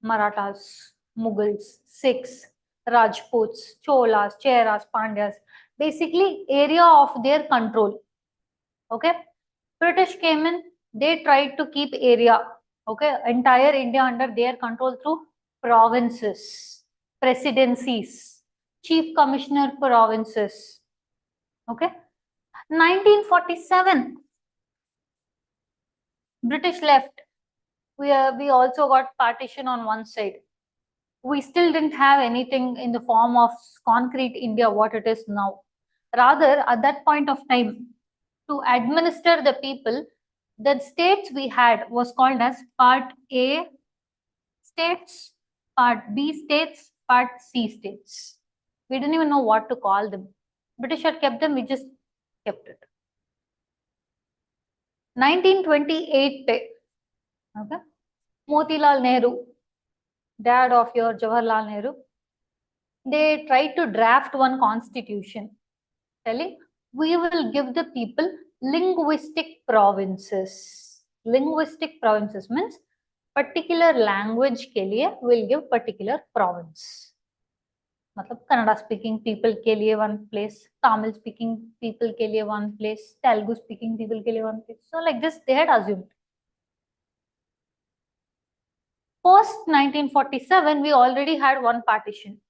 Marathas, Mughals, Sikhs, Rajputs, Cholas, Cheras, Pandyas. Basically, area of their control. Okay? British came in, they tried to keep area, okay, entire India under their control through provinces, presidencies, chief commissioner provinces. Okay? 1947, British left. We also got partition on one side. We still didn't have anything in the form of concrete India, what it is now. Rather, at that point of time, to administer the people, the states we had was called as Part A states, Part B states, Part C states. We didn't even know what to call them. British had kept them, we just kept it. 1928, okay, Motilal Nehru, dad of your Jawaharlal Nehru, they tried to draft one constitution telling we will give the people linguistic provinces. Linguistic provinces means particular language के लिए will give particular province. मतलब Kannada speaking people के लिए one place, Tamil speaking people के लिए one place, Telugu speaking people के लिए one place. So like this they had assumed. Post 1947, we already had one partition.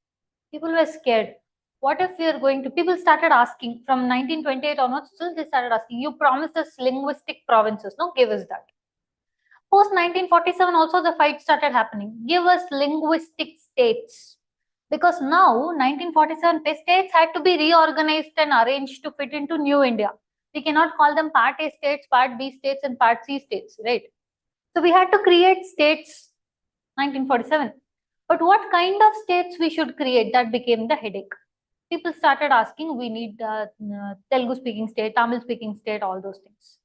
People were scared. What if we are going to, people started asking from 1928 onwards, still they started asking, you promised us linguistic provinces, no, give us that. Post 1947 also the fight started happening. Give us linguistic states. Because now 1947 states had to be reorganized and arranged to fit into new India. We cannot call them Part A states, Part B states and Part C states, right? So we had to create states 1947. But what kind of states we should create? That became the headache. People started asking, we need Telugu speaking state, Tamil speaking state, all those things.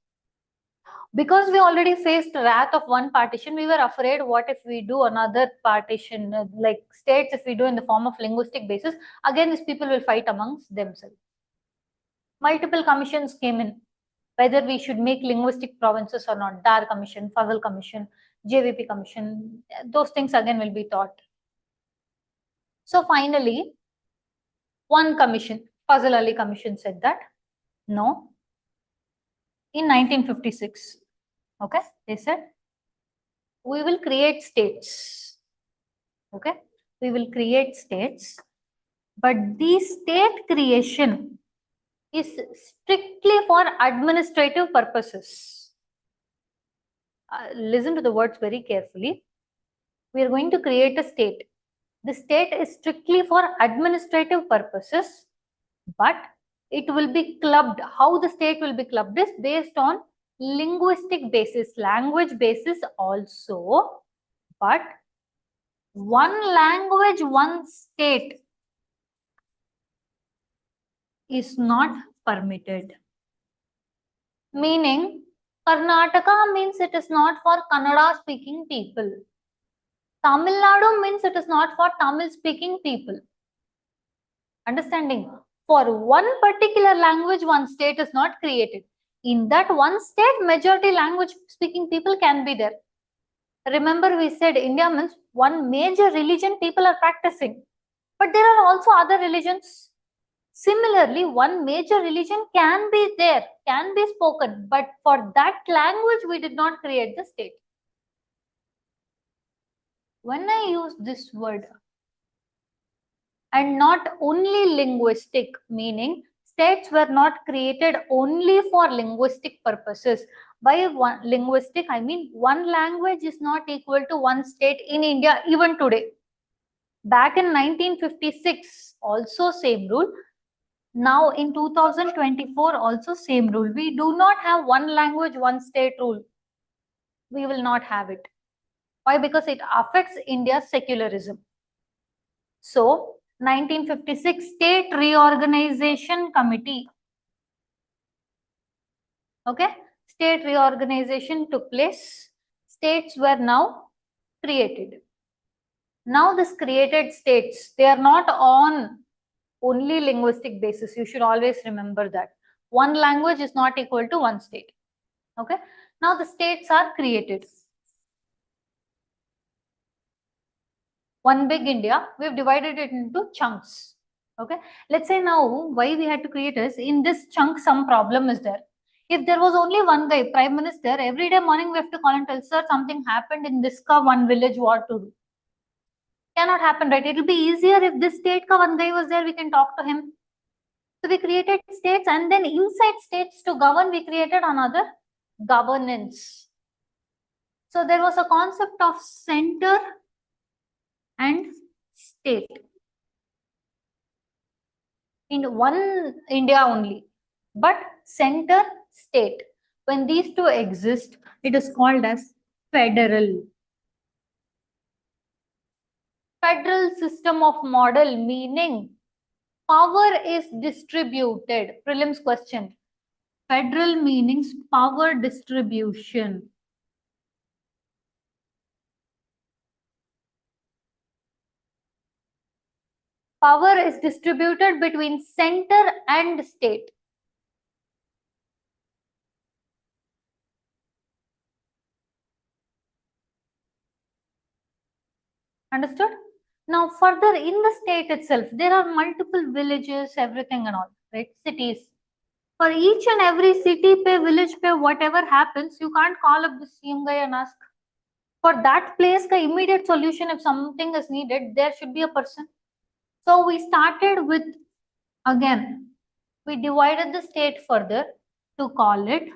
Because we already faced wrath of one partition, we were afraid what if we do another partition, like states if we do in the form of linguistic basis, again these people will fight amongst themselves. Multiple commissions came in, whether we should make linguistic provinces or not, Dar Commission, Fazal Commission, JVP Commission, those things again will be taught. So finally, one commission, Fazal Ali Commission said that, no. In 1956, okay, they said, we will create states, okay, we will create states, but the state creation is strictly for administrative purposes. Listen to the words very carefully. We are going to create a state. The state is strictly for administrative purposes, but it will be clubbed. How the state will be clubbed is based on linguistic basis, language basis also, but one language, one state is not permitted. Meaning, Karnataka means it is not for Kannada speaking people. Tamil Nadu means it is not for Tamil speaking people. Understanding? For one particular language, one state is not created. In that one state, majority language speaking people can be there. Remember we said India means one major religion people are practicing. But there are also other religions. Similarly, one major religion can be there, can be spoken. But for that language, we did not create the state. when I use this word, and not only linguistic, meaning states were not created only for linguistic purposes. By linguistic, I mean one language is not equal to one state in India even today. Back in 1956, also same rule. Now in 2024, also same rule. We do not have one language, one state rule. We will not have it. Why? Because it affects India's secularism. So, 1956 State Reorganization Committee. Okay, state reorganization took place. States were now created. Now, this created states, they are not on only linguistic basis. You should always remember that. One language is not equal to one state. Okay, now the states are created. One big India, we've divided it into chunks. Okay, let's say now why we had to create is in this chunk some problem is there. If there was only one guy, prime minister, every day morning we have to call and tell, sir, something happened in this one village, what to do? Cannot happen, right? It will be easier if this state ka one guy was there, we can talk to him. So we created states, and then inside states to govern, we created another governance. So there was a concept of center and state in one India only, but center state. When these two exist, it is called as federal. Federal system of model, meaning power is distributed. Prelims question. Federal meanings power distribution. Power is distributed between center and state. Understood? Now further in the state itself, there are multiple villages, everything and all, right? Cities. For each and every city pe, village pe, whatever happens, you can't call up the CM guy and ask. For that place, the immediate solution, if something is needed, there should be a person. So we started with, again, we divided the state further to call it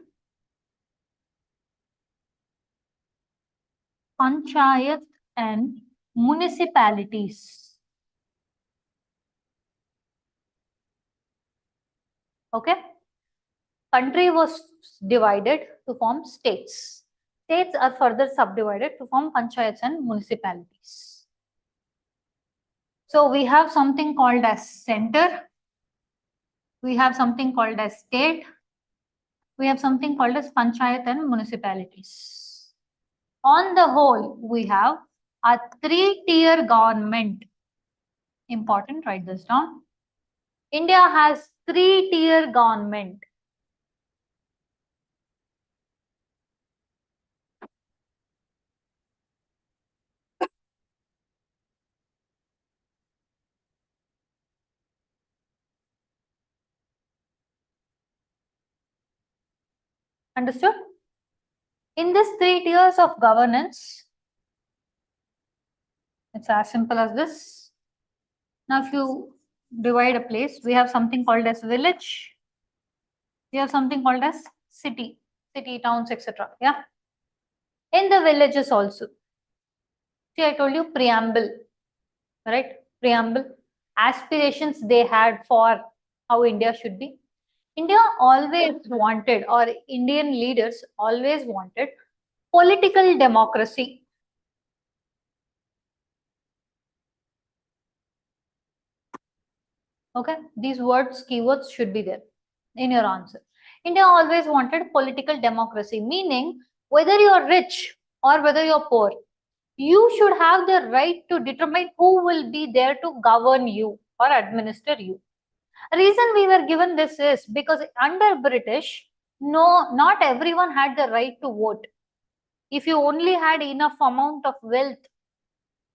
Panchayat and municipalities. Okay. Country was divided to form states. States are further subdivided to form panchayats and municipalities. So we have something called as center. We have something called as state. We have something called as panchayat and municipalities. On the whole, we have a three-tier government. Important, write this down. India has three-tier government. Understood? In this 3 tiers of governance, it's as simple as this. Now, if you divide a place, we have something called as village. We have something called as city, towns, etc. Yeah. In the villages also. See, I told you preamble, right? Preamble. Aspirations they had for how India should be. India always wanted, or Indian leaders always wanted, political democracy. Okay, these words, keywords should be there in your answer. India always wanted political democracy, meaning whether you're rich or whether you're poor, you should have the right to determine who will be there to govern you or administer you. Reason we were given this is because under British, no, not everyone had the right to vote. If you only had enough amount of wealth,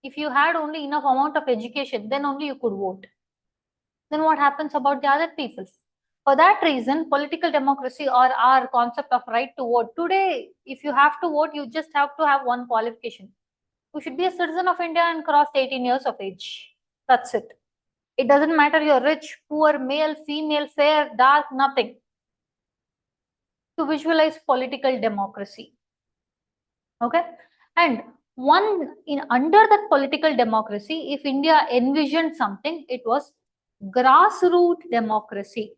if you had only enough amount of education, then only you could vote. Then what happens about the other people? For that reason, political democracy or our concept of right to vote. Today, if you have to vote, you just have to have one qualification. You should be a citizen of India and crossed 18 years of age. That's it. It doesn't matter you're rich, poor, male, female, fair, dark, nothing. To visualize political democracy. Okay? And one in under that political democracy, if India envisioned something, it was grassroots democracy.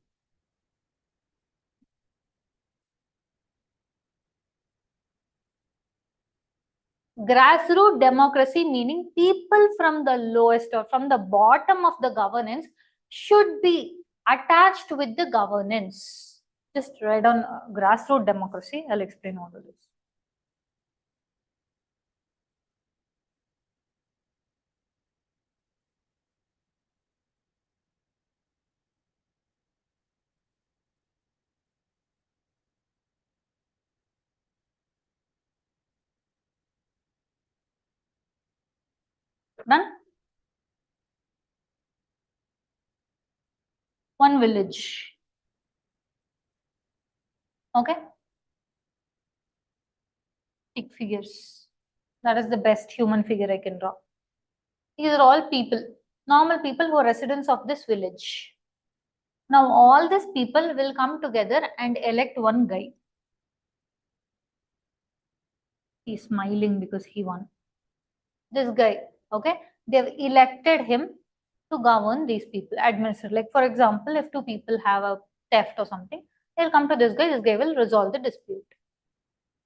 Grassroots democracy meaning people from the lowest or from the bottom of the governance should be attached with the governance. Just write on grassroots democracy. I'll explain all of this. Done? One village. Okay? Stick figures. That is the best human figure I can draw. These are all people, normal people who are residents of this village. Now all these people will come together and elect one guy. He's smiling because he won. This guy, okay? They've elected him to govern these people, administer. Like for example, if two people have a theft or something, they'll come to this guy will resolve the dispute.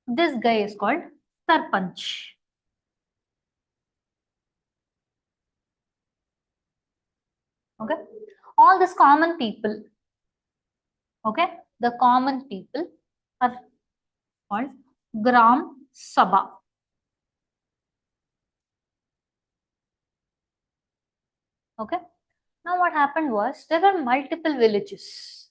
This guy is called Sarpanch. Okay? All these common people, okay? The common people are called Gram Sabha. Okay? Now what happened was there were multiple villages.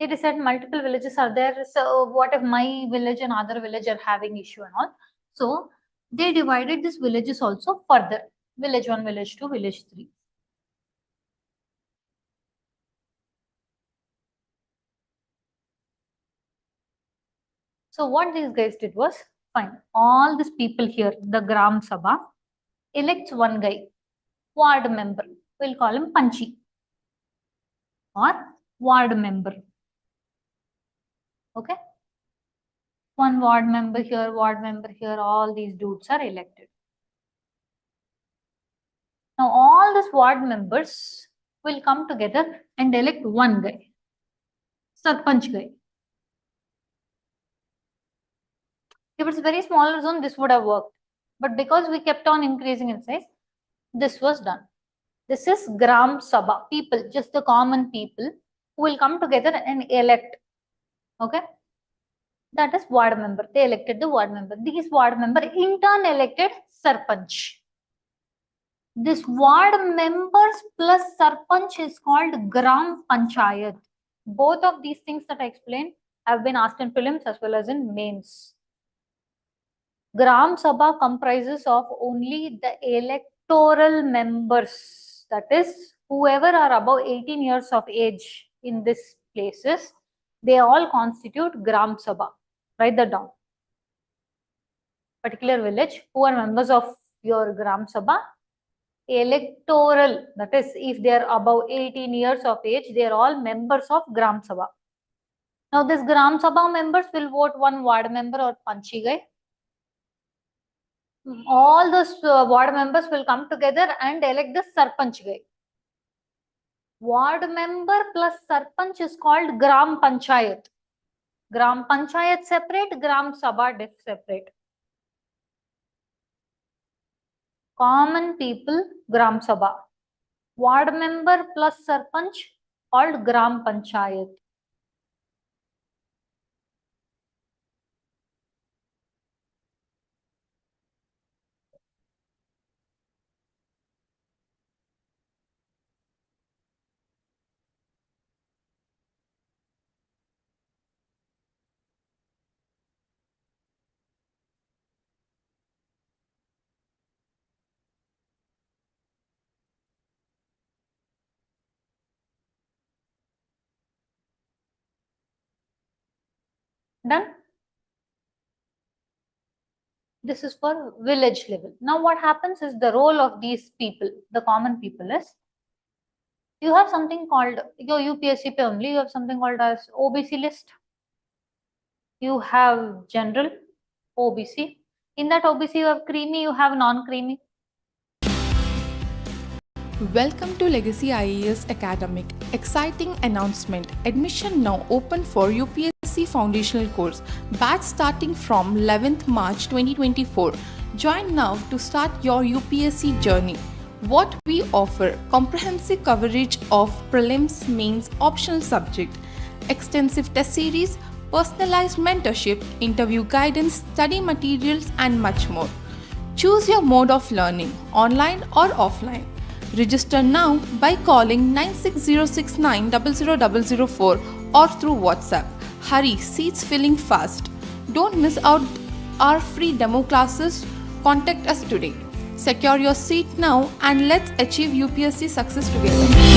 They decided multiple villages are there. So what if my village and other village are having issue and all? So they divided these villages also further. Village 1, village 2, village 3. So what these guys did was, fine, all these people here, the Gram Sabha, elects one guy, ward member. We'll call him Panchi or ward member. Okay? One ward member here, all these dudes are elected. Now all these ward members will come together and elect one guy, Sarpanch guy. If it's a very smaller zone, this would have worked. But because we kept on increasing in size, this was done. This is Gram Sabha, people, just the common people who will come together and elect. Okay? That is ward member. They elected the ward member. These ward member in turn elected Sarpanch. This ward members plus Sarpanch is called Gram Panchayat. Both of these things that I explained have been asked in prelims as well as in mains. Gram Sabha comprises of only the electoral members, that is, whoever are above 18 years of age in these places, they all constitute Gram Sabha. Write that down. Particular village, who are members of your Gram Sabha, electoral, that is, if they are above 18 years of age, they are all members of Gram Sabha. Now, this Gram Sabha members will vote one ward member or Panchi guy. All those ward members will come together and elect the Sarpanch guy. Ward member plus Sarpanch is called Gram Panchayat. Gram Panchayat separate, Gram Sabha separate. Common people, Gram Sabha. Ward member plus Sarpanch called Gram Panchayat. Done? This is for village level. Now what happens is the role of these people, the common people, is you have something called your UPSC pe only, you have something called as OBC list. You have general OBC. In that OBC you have creamy, you have non-creamy. Welcome to Legacy IAS Academy. Exciting announcement. Admission now open for UPSC Foundational Course. Batch starting from 11th March 2024. Join now to start your UPSC journey. What we offer: comprehensive coverage of prelims, mains, optional subject, extensive test series, personalized mentorship, interview guidance, study materials and much more. Choose your mode of learning, online or offline. Register now by calling 9606900004 or through WhatsApp. Hurry, seats filling fast. Don't miss out our free demo classes. Contact us today. Secure your seat now and let's achieve UPSC success together.